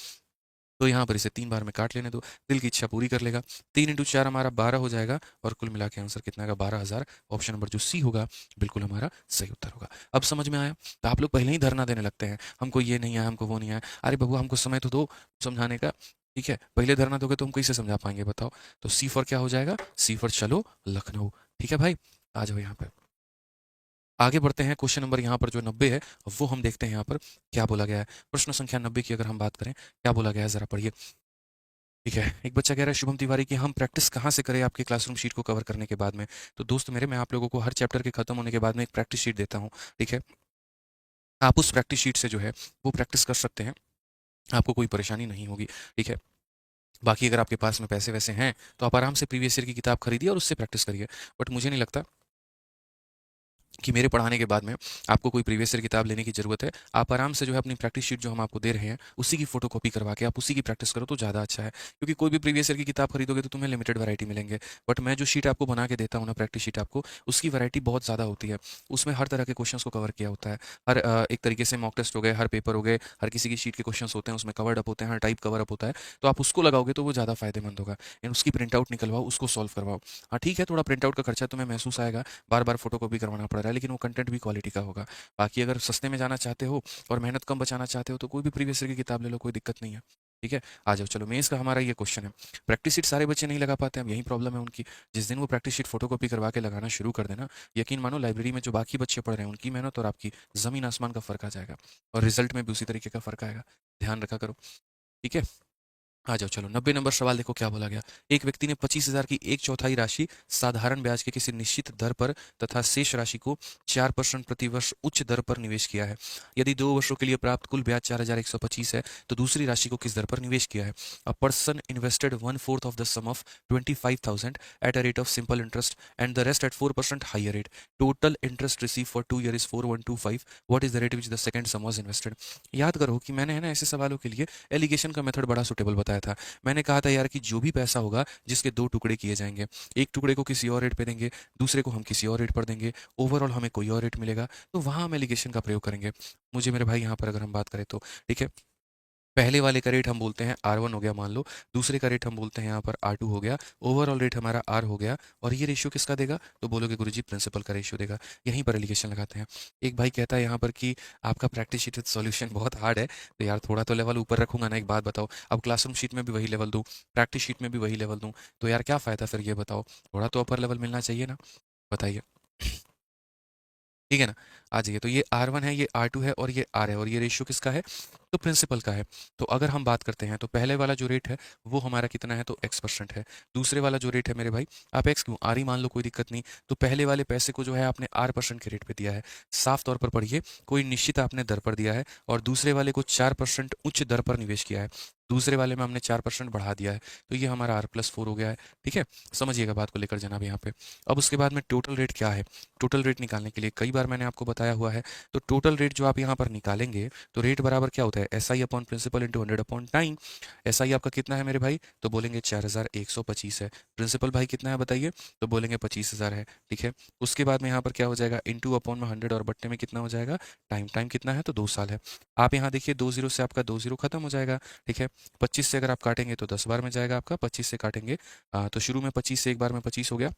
तो यहाँ पर इसे 3 बार में काट लेने दो, दिल की इच्छा पूरी कर लेगा। 3 × 4 हमारा 12 हो जाएगा और कुल मिला के आंसर कितना आएगा? 12,000। ऑप्शन नंबर जो सी होगा बिल्कुल हमारा सही उत्तर होगा। अब समझ में आया? तो आप लोग पहले ही धरना देने लगते हैं, हमको ये नहीं आया, हमको वो नहीं आया। अरे बबू हमको समय तो दो समझाने का, ठीक है। पहले धरना दोगे तो हम कैसे समझा पाएंगे बताओ? तो सी फॉर क्या हो जाएगा? सी फॉर चलो लखनऊ, ठीक है भाई। आ जाओ यहाँ पे, आगे बढ़ते हैं। क्वेश्चन नंबर यहाँ पर जो 90 है वो हम देखते हैं यहाँ पर क्या बोला गया है। प्रश्न संख्या 90 की अगर हम बात करें, क्या बोला गया है जरा पढ़िए। ठीक है, एक बच्चा कह रहा है शुभम तिवारी कि हम प्रैक्टिस कहाँ से करें आपके क्लासरूम शीट को कवर करने के बाद में? तो दोस्त मेरे, मैं आप लोगों को हर चैप्टर के खत्म होने के बाद में एक प्रैक्टिस शीट देता हूँ, ठीक है। आप उस प्रैक्टिस शीट से जो है वो प्रैक्टिस कर सकते हैं, आपको कोई परेशानी नहीं होगी, ठीक है। बाकी अगर आपके पास में पैसे वैसे हैं तो आप आराम से प्रीवियस ईयर की किताब खरीदिए और उससे प्रैक्टिस करिए, बट मुझे नहीं लगता कि मेरे पढ़ाने के बाद में आपको कोई प्रीवियस ईयर किताब लेने की ज़रूरत है, आप आराम से जो है अपनी प्रैक्टिस शीट जो हम आपको दे रहे हैं, उसी की फ़ोटोकॉपी करवा के आप उसी की प्रैक्टिस करो तो ज़्यादा अच्छा है। क्योंकि कोई भी प्रीवियस ईयर की किताब खरीदोगे तो तुम्हें लिमिटेड वैरायटी मिलेंगे। बट मैं जो शीट आपको बना के देता हूँ ना, प्रैक्टिस शीट आपको, उसकी वैरायटी बहुत ज़्यादा होती है। उसमें हर तरह के क्वेश्चंस को कवर किया होता है। हर एक तरीके से मॉक टेस्ट हो गए, हर पेपर हो गए, हर किसी की शीट के क्वेश्चंस होते हैं, उसमें कवर्ड अप होते हैं, हर टाइप कवर अप होता है। तो आप उसको लगाओगे तो वो ज़्यादा फ़ायदेमंद होगा। एंड उसकी प्रिंट आउट निकलवाओ, उसको सॉल्व करवाओ। हाँ ठीक है, थोड़ा प्रिंट आउट का खर्चा तुम्हें महसूस आएगा, बार-बार फ़ोटोकॉपी करवाना पड़ रहा है, लेकिन वो कंटेंट भी क्वालिटी का होगा। बाकी अगर सस्ते में जाना चाहते हो और मेहनत कम बचाना चाहते हो तो कोई भी प्रीवियस ईयर की किताब ले लो, कोई दिक्कत नहीं है। ठीक है, आ जाओ, चलो मेंस का हमारा ये क्वेश्चन है। प्रैक्टिस शीट सारे बच्चे नहीं लगा पाते, अब यही प्रॉब्लम है उनकी। जिस दिन वो प्रैक्टिस शीट फोटोकॉपी करवा के लगाना शुरू कर देना, यकीन मानो लाइब्रेरी में जो बाकी बच्चे पढ़ रहे हैं उनकी मेहनत और आपकी ज़मीन आसमान का फ़र्क आ जाएगा, और रिजल्ट में भी उसी तरीके का फ़र्क आएगा। ध्यान रखा करो। ठीक है, आ जाओ, चलो 90 नंबर सवाल देखो क्या बोला गया। एक व्यक्ति ने 25,000 की एक चौथाई राशि साधारण ब्याज के किसी निश्चित दर पर तथा शेष राशि को 4% प्रति वर्ष उच्च दर पर निवेश किया है। यदि 2 वर्षों के लिए प्राप्त कुल ब्याज 4,125 है तो दूसरी राशि को किस दर पर निवेश किया है? A person invested 1/4 of the sum of 25,000 at a rate of simple interest and the rest at 4% higher rate. Total interest receive for 2 year is 4125। What is the rate which the second sum was invested? याद करो कि मैंने है ना ऐसे सवालों के लिए एलिगेशन का मेथड बड़ा सुटेबल बताया था। मैंने कहा था यार कि जो भी पैसा होगा जिसके दो टुकड़े किए जाएंगे, एक टुकड़े को किसी और रेट पे देंगे, दूसरे को हम किसी और रेट पर देंगे, ओवरऑल हमें कोई और रेट मिलेगा, तो वहां हम एलिगेशन का प्रयोग करेंगे। मुझे मेरे भाई यहाँ पर अगर हम बात करें तो ठीक है, पहले वाले का रेट हम बोलते हैं R1 हो गया मान लो, दूसरे का रेट हम बोलते हैं यहाँ पर R2 हो गया, ओवरऑल रेट हमारा R हो गया, और ये रेशियो किसका देगा? तो बोलोगे गुरुजी प्रिंसिपल का रेशियो देगा। यहीं पर एलिगेशन लगाते हैं। एक भाई कहता है यहाँ पर कि आपका प्रैक्टिस शीट विद सॉल्यूशन बहुत हार्ड है, तो यार थोड़ा तो लेवल ऊपर रखूंगा ना। एक बात बताओ, अब क्लासरूम शीट में भी वही लेवल दूँ, प्रैक्टिस शीट में भी वही लेवल दूँ, तो यार क्या फ़ायदा फिर, ये बताओ। थोड़ा तो अपर लेवल मिलना चाहिए ना, बताइए। ठीक है ना? आ जाइए, तो ये R1 है, ये R2 है और ये R है, और ये रेशियो किसका है? तो प्रिंसिपल का है। तो अगर हम बात करते हैं तो पहले वाला जो रेट है वो हमारा कितना है? तो x% है। दूसरे वाला जो रेट है मेरे भाई, आप x क्यों, R ही मान लो, कोई दिक्कत नहीं। तो पहले वाले पैसे को जो है आपने R% के रेट पे दिया है। साफ तौर पर पढ़िए, कोई निश्चित आपने दर पर दिया है, और दूसरे वाले को 4% उच्च दर पर निवेश किया है। दूसरे वाले में हमने 4% बढ़ा दिया है, तो ये हमारा R+4 हो गया है। ठीक है, समझिएगा बात को लेकर जनाब यहाँ पे। अब उसके बाद में टोटल रेट क्या है? टोटल रेट निकालने के लिए कई बार मैंने आपको बताया हुआ है, तो टोटल रेट जो आप यहाँ पर निकालेंगे, तो रेट बराबर क्या होता है? SI upon principal into 100 upon time. SI आपका कितना है मेरे भाई? तो बोलेंगे 4,125 है। प्रिंसिपल भाई कितना है बताइए? तो बोलेंगे 25,000 है। ठीक है, उसके बाद में यहाँ पर क्या हो जाएगा? इंटू अपॉन में 100 और बट्टे में कितना हो जाएगा? टाइम। टाइम कितना है? तो 2 साल है। आप यहाँ देखिए, 2 जीरो से आपका 2 जीरो खत्म हो जाएगा। ठीक है, 25 से अगर आप काटेंगे तो 10 बार में जाएगा आपका, 25 से काटेंगे तो शुरू में 25 से एक बार में 25 हो गया,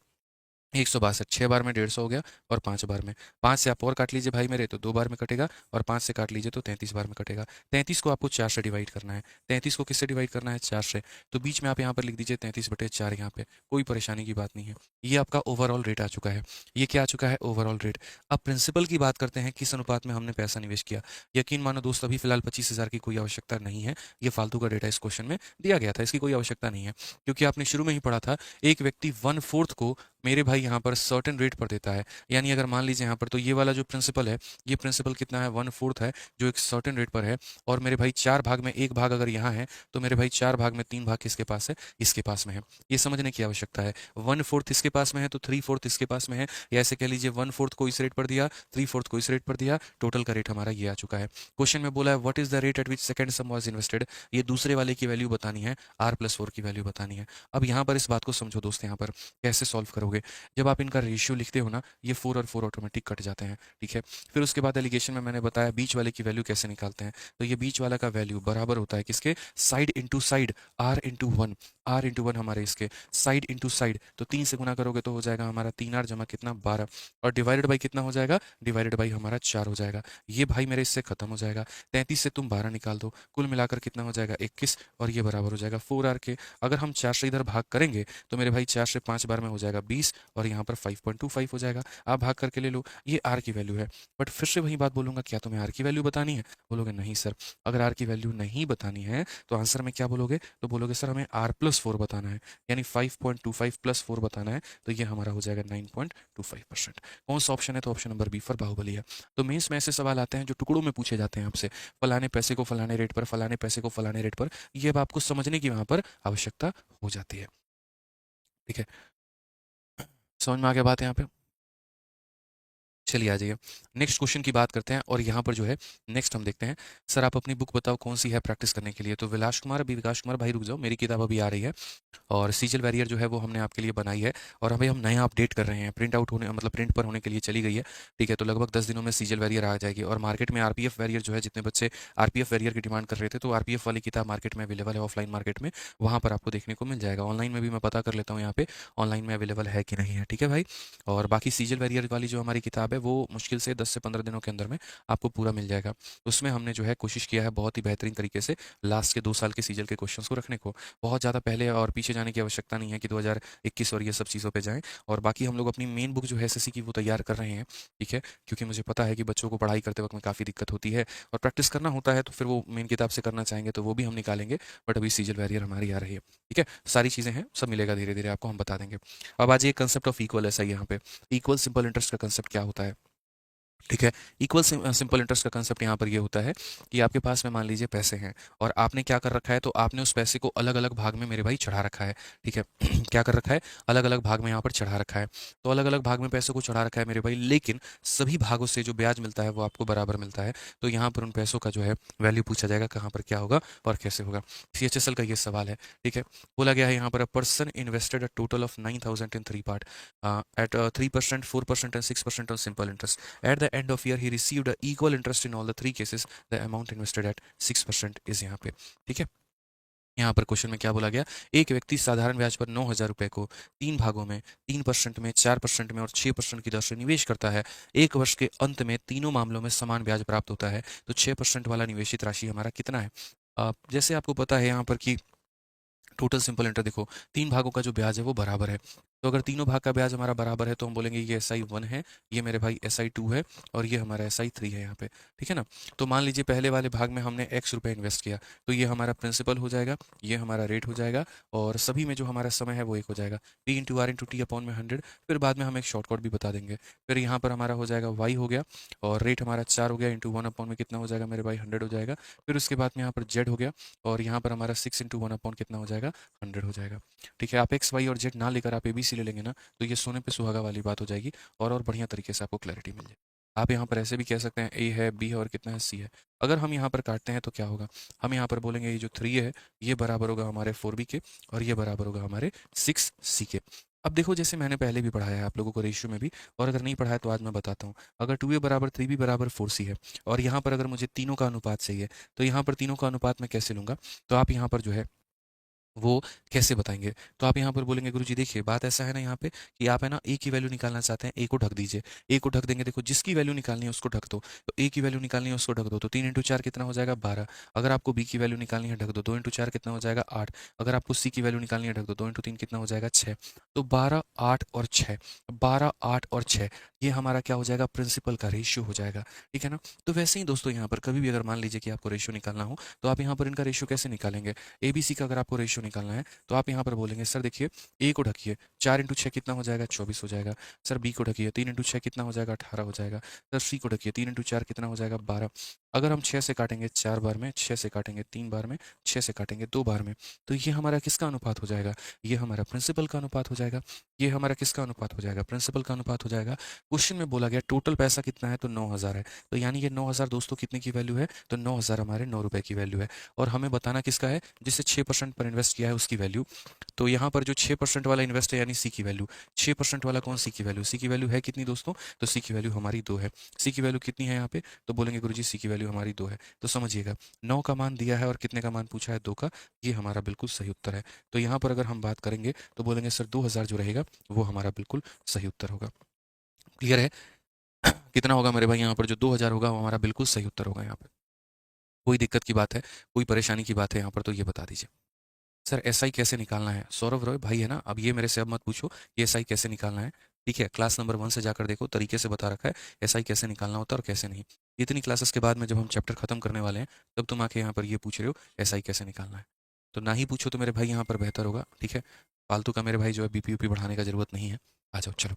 162, 6 बार में 150 हो गया, और 5 बार में, 5 से आप और काट लीजिए भाई मेरे, तो 2 बार में कटेगा, और 5 से काट लीजिए तो 33 बार में कटेगा। 33 को आपको 4 से डिवाइड करना है। 33 को किससे डिवाइड करना है? 4 से। तो बीच में आप यहाँ पर लिख दीजिए 33/4, यहाँ पे कोई परेशानी की बात नहीं है। ये आपका ओवरऑल रेट आ चुका है। ये क्या आ चुका है? Overall rate. अब प्रिंसिपल की बात करते हैं, किस अनुपात में हमने पैसा निवेश किया। यकीन मानो दोस्त, अभी फिलहाल 25,000 की कोई आवश्यकता नहीं है। ये फालतू का डेटा इस क्वेश्चन में दिया गया था, इसकी कोई आवश्यकता नहीं है, क्योंकि आपने शुरू में ही पढ़ा था, एक व्यक्ति 1/4 को मेरे भाई यहाँ पर सर्टेन रेट पर देता है। यानी अगर मान लीजिए यहाँ पर, तो ये वाला जो प्रिंसिपल है, ये प्रिंसिपल कितना है? 1/4 है, जो एक सर्टेन रेट पर है। और मेरे भाई 4 भाग में 1 भाग अगर यहाँ है, तो मेरे भाई 4 भाग में 3 भाग किसके पास है? इसके पास में है। ये समझने की आवश्यकता है। 1/4 इसके पास में है तो 3/4 इसके पास में है, या ऐसे कह लीजिए 1/4 को इस रेट पर दिया, 3/4 को इस रेट पर दिया, टोटल का रेट हमारा ये आ चुका है। क्वेश्चन में बोला है what is the rate at which second sum was invested. ये दूसरे वाले की वैल्यू बतानी है, R+4 की वैल्यू बतानी है। अब यहाँ पर इस बात को समझो दोस्त, यहाँ पर कैसे सॉल्व करोगे। जब आप इनका रेशियो लिखते हो ना, ये 4 और 4 ऑटोमेटिक कट जाते हैं। ठीक है, फिर उसके बाद एलिगेशन में मैंने बताया बीच वाले की वैल्यू कैसे निकालते हैं। तो ये बीच वाला का वैल्यू बराबर होता है किसके? Side into side, R/1। R/1 हमारे इसके साइड इंटू साइड, तो 3 से गुना करोगे तो हो जाएगा हमारा 3R जमा कितना? 12, और डिवाइडेड बाई कितना हो जाएगा? डिवाइडेड बाई हमारा 4 हो जाएगा। ये भाई मेरे इससे खत्म हो जाएगा। 33 से तुम 12 निकाल दो, कुल मिलाकर कितना हो जाएगा? 21, और ये बराबर हो जाएगा 4R के। अगर हम 4 से इधर भाग करेंगे तो मेरे भाई 4 से 5 बार में हो जाएगा 20, और यहाँ पर 5.25 हो जाएगा। आप भाग करके ले लो, ये आर की वैल्यू है। बट फिर से वही बात बोलूंगा, क्या तुम्हें आर की वैल्यू बतानी है? बोलोगे नहीं सर। अगर आर की वैल्यू नहीं बतानी है तो आंसर में क्या बोलोगे? तो बोलोगे सर हमें R+4 बताना है, यानी 5.25 प्लस 4 बताना है, तो ये हमारा हो जाएगा 9.25%। कौन सा ऑप्शन है? तो option number B for Baahubali है। तो मेंस में ऐसे सवाल आते हैं जो टुकड़ों में पूछे जाते हैं आपसे, फलाने पैसे को फलाने रेट पर, फलाने पैसे को फलाने रेट पर। ये अब आपको समझने की वहां पर आवश्यकता हो जाती है। ठीक है, समझ में आ गया बात यहाँ पे? चलिए आ जाइए। नेक्स्ट क्वेश्चन की बात करते हैं और यहाँ पर जो है नेक्स्ट हम देखते हैं। सर आप अपनी बुक बताओ कौन सी है प्रैक्टिस करने के लिए। तो विकास कुमार भाई रुक जाओ, मेरी किताब अभी आ रही है और सीजल वैरियर जो है वो हमने आपके लिए बनाई है और अभी हम नया अपडेट कर रहे हैं। प्रिंट आउट होने मतलब प्रिंट पर होने के लिए चली गई है। ठीक है, तो लगभग 10 दिनों में सीजल वैरियर आ जाएगी और मार्केट में आरपीएफ वैरियर जो है, जितने बच्चे आरपीएफ वैरियर की डिमांड कर रहे थे, तो आरपीएफ वाली किताब मार्केट में अवेलेबल है, ऑफलाइन मार्केट में वहाँ पर आपको देखने को मिल जाएगा। ऑनलाइन में भी मैं पता कर लेता हूँ यहाँ पे ऑनलाइन में अवेलेबल है कि नहीं है। ठीक है भाई। और बाकी सीजल वैरियर वाली जो हमारी किताब है वो मुश्किल से 10 से 15 दिनों के अंदर में आपको पूरा मिल जाएगा। उसमें हमने जो है कोशिश किया है बहुत ही बेहतरीन तरीके से लास्ट के 2 साल के सीजल के क्वेश्चंस को रखने को। बहुत ज़्यादा पहले और पीछे जाने की आवश्यकता नहीं है कि 2021 और ये सब चीज़ों पे जाएँ। और बाकी हम लोग अपनी मेन बुक जो है एसएससी की वो तैयार कर रहे हैं। ठीक है, क्योंकि मुझे पता है कि बच्चों को पढ़ाई करते वक्त में काफ़ी दिक्कत होती है और प्रैक्टिस करना होता है, तो फिर वो मेन किताब से करना चाहेंगे तो वो भी हम निकालेंगे। बट अभी सीजल वैरियर हमारी आ रही है। ठीक है, सारी चीज़ें हैं, सब मिलेगा धीरे धीरे आपको हम बता देंगे। अब आज ये कंसेप्ट ऑफ इक्वल ऐसा ही यहाँ पे इक्वल सिंपल इंटरेस्ट का कंसेप्ट क्या होता है। ठीक है, इक्वल सिंपल इंटरेस्ट का कंसेप्ट यहाँ पर ये होता है कि आपके पास में मान लीजिए पैसे हैं और आपने क्या कर रखा है, तो आपने उस पैसे को अलग अलग भाग में मेरे भाई चढ़ा रखा है। ठीक है क्या कर रखा है, अलग अलग भाग में यहाँ पर चढ़ा रखा है। तो अलग अलग भाग में पैसों को चढ़ा रखा है मेरे भाई, लेकिन सभी भागों से जो ब्याज मिलता है वो आपको बराबर मिलता है। तो यहाँ पर उन पैसों का जो है वैल्यू पूछा जाएगा, कहाँ पर क्या होगा और कैसे होगा। सीएचएसएल का ये सवाल है। ठीक है, बोला गया है यहाँ पर, a person invested a total of 9,000 in 3 part at 3%, 4% and 6% on simple interest. At the end of year, he received a equal interest in all the three cases. The amount invested at 6% is यहाँ पे। ठीक है, यहाँ पर question में क्या बोला गया, एक व्यक्ति साधारण ब्याज पर 9,000 रुपए को 3 भागों में 3% में, 4% में और 6% की दर से निवेश करता है। एक वर्ष के अंत में तीनों मामलों में समान ब्याज प्राप्त होता है। तो 6% वाला निवेशित राशि हमारा कितना है। जैसे आपको पता है यहाँ पर कि टोटल सिंपल इंटरेस्ट देखो, 3 भागों का जो ब्याज है वो बराबर है। तो अगर तीनों भाग का ब्याज हमारा बराबर है तो हम बोलेंगे ये SI1 है, ये मेरे भाई SI2 है और ये हमारा SI3 है यहाँ पे। ठीक है ना। तो मान लीजिए पहले वाले भाग में हमने x रुपए इन्वेस्ट किया, तो ये हमारा प्रिंसिपल हो जाएगा, ये हमारा रेट हो जाएगा और सभी में जो हमारा समय है वो एक हो जाएगा, P/R/T/100। फिर बाद में हम एक शॉर्टकट भी बता देंगे। फिर यहाँ पर हमारा हो जाएगा y हो गया और रेट हमारा 4 हो गया, इंटू 1/, में कितना हो जाएगा मेरे भाई 100 हो जाएगा। फिर उसके बाद में यहाँ पर z हो गया और यहाँ पर हमारा 6 इंटू 1/, कितना हो जाएगा 100 हो जाएगा। ठीक है, आप एक्स वाई और जेड ना लेकर आप ABC ले लेंगे ना, तो ये सोने पे सुहागा वाली बात हो जाएगी और बढ़िया तरीके से आपको क्लैरिटी मिल जाए। आप यहाँ पर ऐसे भी कह सकते हैं A है, B है और कितना है, C है। अगर हम यहाँ पर काटते हैं तो क्या होगा, हम यहाँ पर बोलेंगे ये जो 3 है ये बराबर होगा हमारे 4B के और ये बराबर होगा हमारे 6C के। अब देखो, जैसे मैंने पहले भी पढ़ाया है आप लोगों को रेशियो में भी, और अगर नहीं पढ़ाया तो आज मैं बताता हूँ। अगर 2A बराबर 3B बराबर 4C है और यहाँ पर अगर मुझे तीनों का अनुपात चाहिए, तो यहाँ पर तीनों का अनुपात मैं कैसे लूँगा। तो आप यहाँ पर जो है वो कैसे बताएँगे? तो आप यहाँ पर बोलेंगे गुरुजी देखिए बात ऐसा है ना यहाँ पे कि आप है ना ए की वैल्यू निकालना चाहते हैं, ए को ढक दीजिए। ए को ढक देंगे, देखो जिसकी वैल्यू निकालनी है उसको ढक दो। तो ए की वैल्यू निकालनी है उसको ढक दो, तो 3 इंटू 4 कितना हो जाएगा 12। अगर आपको बी की वैल्यू निकालनी है ढक दो, 2 इंटू 4 कितना हो जाएगा 8। अगर आपको सी की वैल्यू निकालनी है ढक दो, 2 इंटू 3 कितना हो जाएगा 6। तो 12, 8 और 6, 12, 8 और 6 ये हमारा क्या हो जाएगा, प्रिंसिपल का रेशियो हो जाएगा। ठीक है ना। तो वैसे ही दोस्तों यहाँ पर कभी भी अगर मान लीजिए कि आपको रेशियो निकालना हो, तो आप यहाँ पर इनका रेशियो कैसे निकालेंगे। ABC का अगर आपको रेशियो निकालना है तो आप यहाँ पर बोलेंगे सर देखिए, ए को ढकिए 4 इंटू 6 कितना हो जाएगा 24 हो जाएगा। सर बी को ढकिए 3 इंटू 6 कितना हो जाएगा 18 हो जाएगा। सर सी को ढकिए 3 इंटू 4 कितना हो जाएगा 12। अगर हम 6 से काटेंगे 4 बार में, 6 से काटेंगे 3 बार में, 6 से काटेंगे 2 बार में, तो ये हमारा किसका अनुपात हो जाएगा, ये हमारा प्रिंसिपल का अनुपात हो जाएगा। ये हमारा किसका अनुपात हो जाएगा, प्रिंसिपल का अनुपात हो जाएगा। क्वेश्चन में बोला गया टोटल पैसा कितना है, तो 9,000 है। तो यानी ये 9,000 दोस्तों कितने की वैल्यू है, तो 9,000 हमारे 9 रुपए की वैल्यू है। और हमें बताना किसका है, जिससे 6% पर इन्वेस्ट किया है उसकी वैल्यू। तो यहाँ पर जो 6% वाला इन्वेस्ट है यानी सी की वैल्यू, 6% वाला कौन, सी की वैल्यू। सी की वैल्यू है कितनी दोस्तों, तो सी की वैल्यू हमारी 2 है। सी की वैल्यू कितनी है यहाँ पे, तो बोलेंगे गुरुजी सी की वैल्यू हमारी 2 है। तो समझिएगा 9 का मान दिया है और कितने का मान पूछा है, 2 का। ये हमारा बिल्कुल सही उत्तर है। तो यहाँ पर अगर हम बात करेंगे तो बोलेंगे सर 2,000 जो रहेगा वो हमारा बिल्कुल सही उत्तर होगा। क्लियर है। कितना होगा मेरे भाई, यहाँ पर जो 2,000 होगा वो हमारा बिल्कुल सही उत्तर होगा। यहाँ पर कोई दिक्कत की बात है, कोई परेशानी की बात है यहाँ पर, तो ये बता दीजिए। सर SI कैसे निकालना है, सौरभ रॉय भाई है ना। अब ये मेरे से अब मत पूछो कि SI कैसे निकालना है। ठीक है, क्लास नंबर 1 से जाकर देखो, तरीके से बता रखा है SI कैसे निकालना होता है और कैसे नहीं। इतनी क्लासेस के बाद में जब हम चैप्टर खत्म करने वाले हैं, तब तुम आके यहाँ पर ये पूछ रहे हो SI कैसे निकालना है। तो ना ही पूछो तो मेरे भाई यहाँ पर बेहतर होगा। ठीक है, फालतू का मेरे भाई जो है BP बढ़ाने का जरूरत नहीं है। आ जाओ चलो।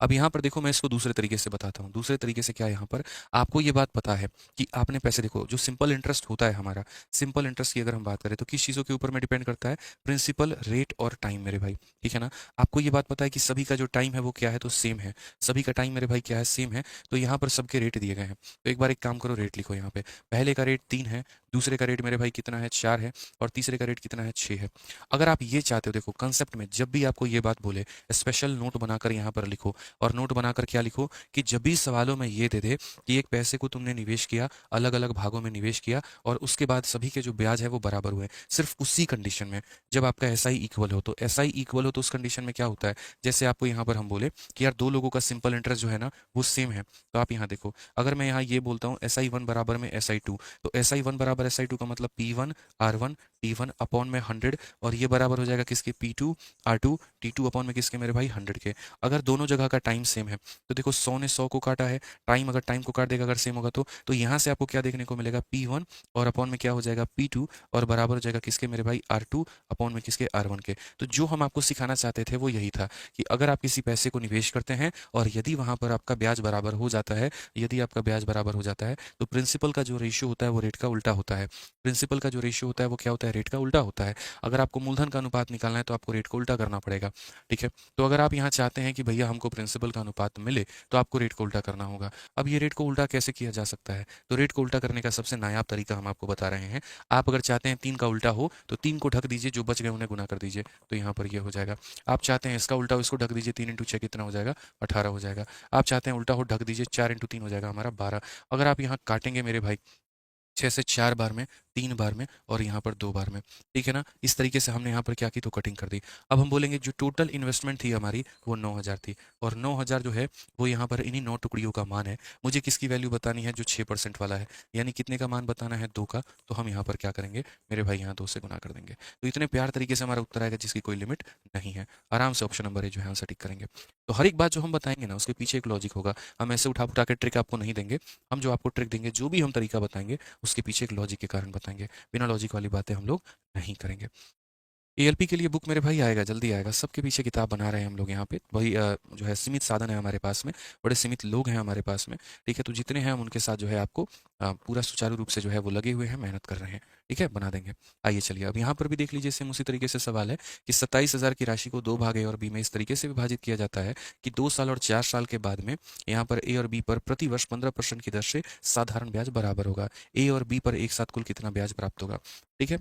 अब यहाँ पर देखो मैं इसको दूसरे तरीके से बताता हूँ। दूसरे तरीके से क्या है यहाँ पर, आपको ये बात पता है कि आपने पैसे देखो जो सिंपल इंटरेस्ट होता है हमारा, सिंपल इंटरेस्ट की अगर हम बात करें तो किस चीज़ों के ऊपर में डिपेंड करता है, प्रिंसिपल, रेट और टाइम मेरे भाई, ठीक है ना। आपको ये बात पता है कि सभी का जो टाइम है वो क्या है, तो सेम है। सभी का टाइम मेरे भाई क्या है, सेम है। तो यहाँ पर सबके रेट दिए गए हैं। तो एक बार एक काम करो, रेट लिखो यहाँ पे। पहले का रेट 3 है, दूसरे का रेट मेरे भाई कितना है, 4 है, और तीसरे का रेट कितना है, 6 है। अगर आप ये चाहते हो, देखो कंसेप्ट में जब भी आपको ये बात बोले, स्पेशल नोट बनाकर यहाँ पर लिखो। और नोट बनाकर क्या लिखो कि जब भी सवालों में ये दे दे कि एक पैसे को तुमने निवेश किया, अलग अलग भागों में निवेश किया, और उसके बाद सभी के जो ब्याज है वो बराबर हुए, सिर्फ उसी कंडीशन में, जब आपका एसआई इक्वल हो। तो एसआई इक्वल हो तो उस कंडीशन में क्या होता है, जैसे आपको यहाँ पर हम बोले कि यार दो लोगों का सिंपल इंटरेस्ट जो है ना वो सेम है। तो आप यहाँ देखो, अगर मैं यहाँ ये बोलता हूँ SI1 बराबर में SI2, तो SI1 बराबर SI2 का मतलब P1 R1 T1 अपॉन में 100, और ये बराबर हो जाएगा किसके, P2 R2 T2 अपॉन में किसके मेरे भाई, 100 के। अगर दोनों जगह का टाइम सेम है तो देखो 100 ने 100 को काटा है, टाइम अगर टाइम को काट देगा अगर सेम होगा तो यहाँ से आपको क्या देखने को मिलेगा, P1 और अपॉन में क्या हो जाएगा, P2, और बराबर हो जाएगा किसके मेरे भाई, R2 अपॉन में किसके, R1 के। तो जो हम आपको सिखाना चाहते थे वो यही था कि अगर आप किसी पैसे को निवेश करते हैं और यदि वहाँ पर आपका ब्याज बराबर हो जाता है, यदि आपका ब्याज बराबर हो जाता है, तो प्रिंसिपल का जो रेशियो होता है वो रेट का उल्टा होता है। प्रिंसिपल का जो रेशियो होता है वो क्या होता है, रेट का उल्टा होता है। अगर आपको मूलधन का अनुपात निकालना है तो आपको रेट को उल्टा करना पड़ेगा, ठीक है। तो अगर आप यहाँ चाहते हैं कि भैया हमको प्रिंसिपल का अनुपात मिले तो आपको रेट को उल्टा करना होगा। अब ये रेट को उल्टा कैसे किया जा सकता है, तो रेट को उल्टा करने का सबसे नायाब तरीका हम आपको बता रहे हैं। आप अगर चाहते हैं 3 का उल्टा हो तो 3 को ढक दीजिए, जो बच गए उन्हें गुना कर दीजिए, तो यहाँ पर ये हो जाएगा। आप चाहते हैं इसका उल्टा हो, इसको ढक दीजिए, 3 × 6 कितना हो जाएगा, 18 हो जाएगा। आप चाहते हैं उल्टा हो, ढक दीजिए, 4 × 3 हो जाएगा हमारा 12। अगर आप यहाँ काटेंगे मेरे भाई 6 से 4 बार में, 3 बार में, और यहाँ पर 2 बार में, ठीक है ना। इस तरीके से हमने यहाँ पर क्या की, तो कटिंग कर दी। अब हम बोलेंगे जो टोटल इन्वेस्टमेंट थी हमारी वो 9,000 थी, और 9,000 जो है वो यहाँ पर इन्हीं 9 टुकड़ियों का मान है। मुझे किसकी वैल्यू बतानी है, जो 6% वाला है, यानी कितने का मान बताना है, 2 का। तो हम यहाँ पर क्या करेंगे मेरे भाई, यहाँ 2 से गुना कर देंगे। तो इतने प्यार तरीके से हमारा उत्तर आएगा जिसकी कोई लिमिट नहीं है। आराम से ऑप्शन नंबर ए जो है आंसर टिक करेंगे। तो हर एक बात जो हम बताएंगे ना उसके पीछे एक लॉजिक होगा। हम ऐसे उठा उठा के ट्रिक आपको नहीं देंगे। हम जो आपको ट्रिक देंगे, जो भी हम तरीका बताएंगे, उसके पीछे एक लॉजिक के कारण बताएंगे। बिना लॉजिक वाली बातें हम लोग नहीं करेंगे। एएलपी के लिए बुक मेरे भाई आएगा, जल्दी आएगा। सबके पीछे किताब बना रहे हैं हम लोग यहाँ पे। वही जो है सीमित साधन है हमारे पास में, बड़े सीमित लोग हैं हमारे पास में, ठीक है। तो जितने हैं हम उनके साथ जो है आपको पूरा सुचारू रूप से जो है वो लगे हुए हैं, मेहनत कर रहे हैं, ठीक है, बना देंगे। आइए चलिए अब यहाँ पर भी देख लीजिए, सेम उसी तरीके से सवाल है कि 27,000 की राशि को 2 भाग ए और बी में इस तरीके से विभाजित किया जाता है कि 2 साल और 4 साल के बाद में यहाँ पर ए और बी पर प्रति वर्ष 15% की दर से साधारण ब्याज बराबर होगा। ए और बी पर एक साथ कुल कितना ब्याज प्राप्त होगा, ठीक है।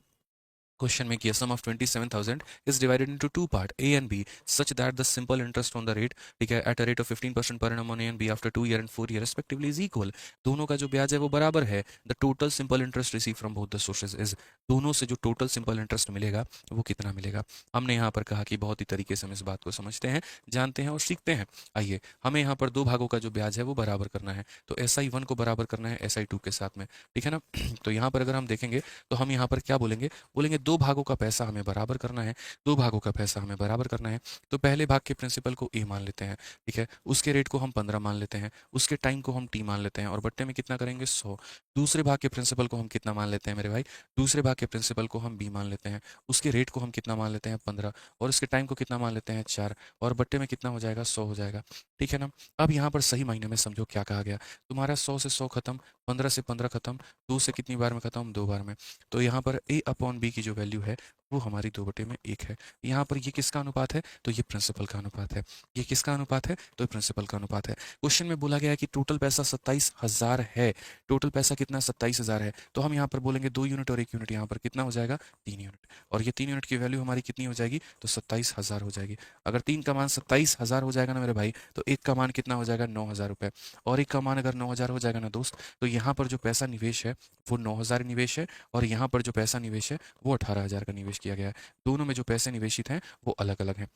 क्वेश्चन में किया sum of 27,000 is divided into 2 part A and B such that the simple interest on the rate, ठीक है, at a rate of 15% per annum on A and B after 2 year and 4 year respectively is equal. दोनों का जो ब्याज है वो बराबर है। The total simple interest receive from both the sources is, दोनों से जो टोटल सिंपल इंटरेस्ट मिलेगा वो कितना मिलेगा। हमने यहाँ पर कहा कि बहुत ही तरीके से हम इस बात को समझते हैं, जानते हैं और सीखते हैं। आइए हमें यहाँ पर 2 भागों का जो ब्याज है वो बराबर करना है। तो SI1 को बराबर करना है SI2 के साथ में, ठीक है ना। तो यहाँ पर अगर हम देखेंगे तो हम यहाँ पर क्या बोलेंगे, बोलेंगे 2 भागों का पैसा हमें बराबर करना है। 2 भागों का पैसा हमें बराबर करना है। तो पहले भाग के प्रिंसिपल को ए मान लेते हैं, ठीक है, उसके रेट को हम 15 मान लेते हैं, उसके टाइम को हम टी मान लेते हैं, और बट्टे में कितना करेंगे, 100। दूसरे भाग के प्रिंसिपल को हम कितना मान लेते हैं मेरे भाई, दूसरे भाग के प्रिंसिपल को हम बी मान लेते हैं, उसके रेट को हम कितना मान लेते हैं, 15, और उसके टाइम को कितना मान लेते हैं, 4, और बट्टे में कितना हो जाएगा, 100 हो जाएगा, ठीक है ना। अब यहाँ पर सही मायने में समझो क्या कहा गया, तुम्हारा 100 से 100 खत्म, 15 से 15 खत्म, 2 से कितनी बार में खत्म, 2 बार में। तो यहाँ पर ए अपॉन बी की जो वैल्यू है वो हमारी 2/1 है। यहाँ पर ये किसका अनुपात है, तो ये प्रिंसिपल का अनुपात है। ये किसका अनुपात है, तो प्रिंसिपल का अनुपात है। क्वेश्चन में बोला गया है कि टोटल पैसा 27,000 है। टोटल पैसा कितना, 27,000 है। तो हम यहाँ पर बोलेंगे 2 यूनिट और 1 यूनिट, यहाँ पर कितना हो जाएगा, 3 यूनिट, और ये 3 यूनिट की वैल्यू हमारी कितनी हो जाएगी, तो 27,000 हो जाएगी। अगर 3 का मान 27,000 हो जाएगा ना मेरे भाई, तो 1 का मान कितना हो जाएगा, 9,000 रुपये, और 1 का मान अगर 9,000 हो जाएगा ना दोस्त, तो यहाँ पर जो पैसा निवेश है वो 9,000 निवेश है, और यहाँ पर जो पैसा निवेश है वो 18,000 का निवेश किया गया है। दोनों में जो पैसे निवेशित हैं वो अलग अलग हैं।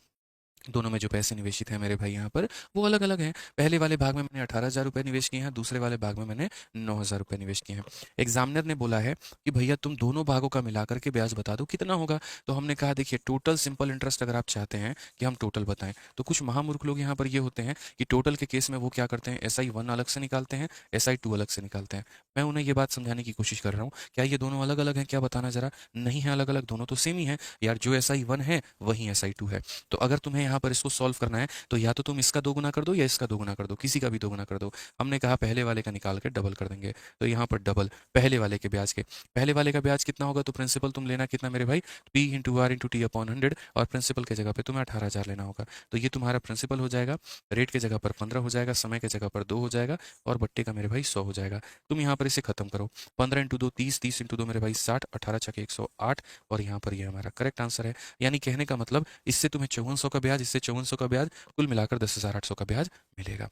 दोनों में जो पैसे निवेशित हैं मेरे भाई यहाँ पर वो अलग अलग हैं। पहले वाले भाग में मैंने 18,000 रुपये निवेश किए हैं, दूसरे वाले भाग में मैंने 9,000 रुपये निवेश किए हैं। एग्जामिनर ने बोला है कि भैया तुम दोनों भागों का मिलाकर के ब्याज बता दो कितना होगा। तो हमने कहा देखिए टोटल सिंपल इंटरेस्ट अगर आप चाहते हैं कि हम टोटल बताएं, तो कुछ महामूर्ख लोग यहाँ पर ये होते हैं कि टोटल के केस में वो क्या करते हैं, SI1 अलग से निकालते हैं, SI2 अलग से निकालते हैं। मैं उन्हें ये बात समझाने की कोशिश कर रहा हूँ, क्या ये दोनों अलग अलग हैं, क्या बताना जरा, नहीं है अलग अलग, दोनों तो सेम ही है यार। जो SI1 है वही SI2 है। तो अगर तुम्हें यहाँ यहाँ पर इसको सॉल्व करना है तो या तो तुम इसका 2 गुना कर दो या इसका 2 गुना कर दो, किसी का भी 2 गुना कर दो। हमने कहा पहले वाले का निकाल के डबल कर देंगे, तो यहाँ पर डबल पहले वाले के ब्याज के। पहले वाले का ब्याज कितना होगा, तो प्रिंसिपल तुम लेना कितना मेरे भाई, P into R into T upon 100, और प्रिंसिपल के जगह पे तुम्हें 18,000 लेना होगा। तो ये तुम्हारा प्रिंसिपल हो जाएगा, रेट के जगह पर 15 हो जाएगा, समय के जगह पर 2 हो जाएगा, और बट्टे का मेरे भाई 100 हो जाएगा। तुम यहाँ पर इसे खत्म करो, 15 इंटू 2 30, 30 इंटू 2 मेरे भाई 60, 18 छके 108, और यहाँ पर ये हमारा करेक्ट आंसर है। यानी कहने का मतलब इससे तुम्हें 5400 का ब्याज, इससे 5400 का ब्याज, कुल मिलाकर 10,800 का ब्याज मिलेगा।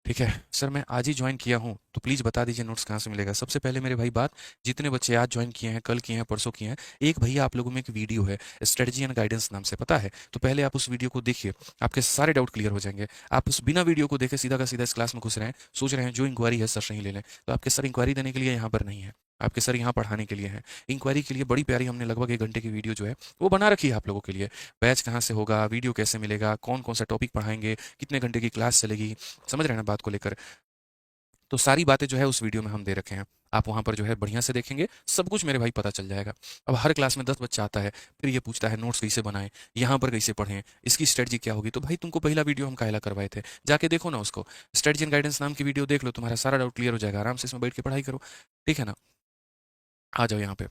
ठीक है सर, मैं आज ही ज्वाइन किया हूँ, तो प्लीज़ बता दीजिए नोट्स कहाँ से मिलेगा। सबसे पहले मेरे भाई बात, जितने बच्चे आज ज्वाइन किए हैं, कल किए हैं, परसों किए हैं, एक भैया आप लोगों में एक वीडियो है स्ट्रेटजी एंड गाइडेंस नाम से, पता है? तो पहले आप उस वीडियो को देखिए, आपके सारे डाउट क्लियर हो जाएंगे। आप उस बिना वीडियो को देखे सीधा का सीधा इस क्लास में घुस रहे हैं, सोच रहे हैं जो इंक्वायरी है सर से ही ले लें, तो आपके सर इंक्वायरी देने के लिए यहाँ पर नहीं है, आपके सर यहाँ पढ़ाने के लिए हैं। इंक्वायरी के लिए बड़ी प्यारी हमने लगभग 1 घंटे की वीडियो जो है वो बना रखी है आप लोगों के लिए। बैच कहाँ से होगा, वीडियो कैसे मिलेगा, कौन कौन सा टॉपिक पढ़ाएंगे, कितने घंटे की क्लास चलेगी, समझ रहे हैं ना बात को लेकर? तो सारी बातें जो है उस वीडियो में हम दे रखे हैं, आप वहाँ पर जो है बढ़िया से देखेंगे, सब कुछ मेरे भाई पता चल जाएगा। अब हर क्लास में 10 बच्चा आता है, फिर ये पूछता है नोट्स कैसे बनाएं, यहाँ पर कैसे पढ़ें, इसकी स्ट्रेटजी क्या होगी। तो भाई तुमको पहला वीडियो हम कायला करवाए थे, जाके देखो ना उसको, स्ट्रेटजी एंड गाइडेंस नाम की वीडियो देख लो, तुम्हारा सारा डाउट क्लियर हो जाएगा, आराम से इसमें बैठ के पढ़ाई करो, ठीक है ना? आ जाओ यहाँ पे,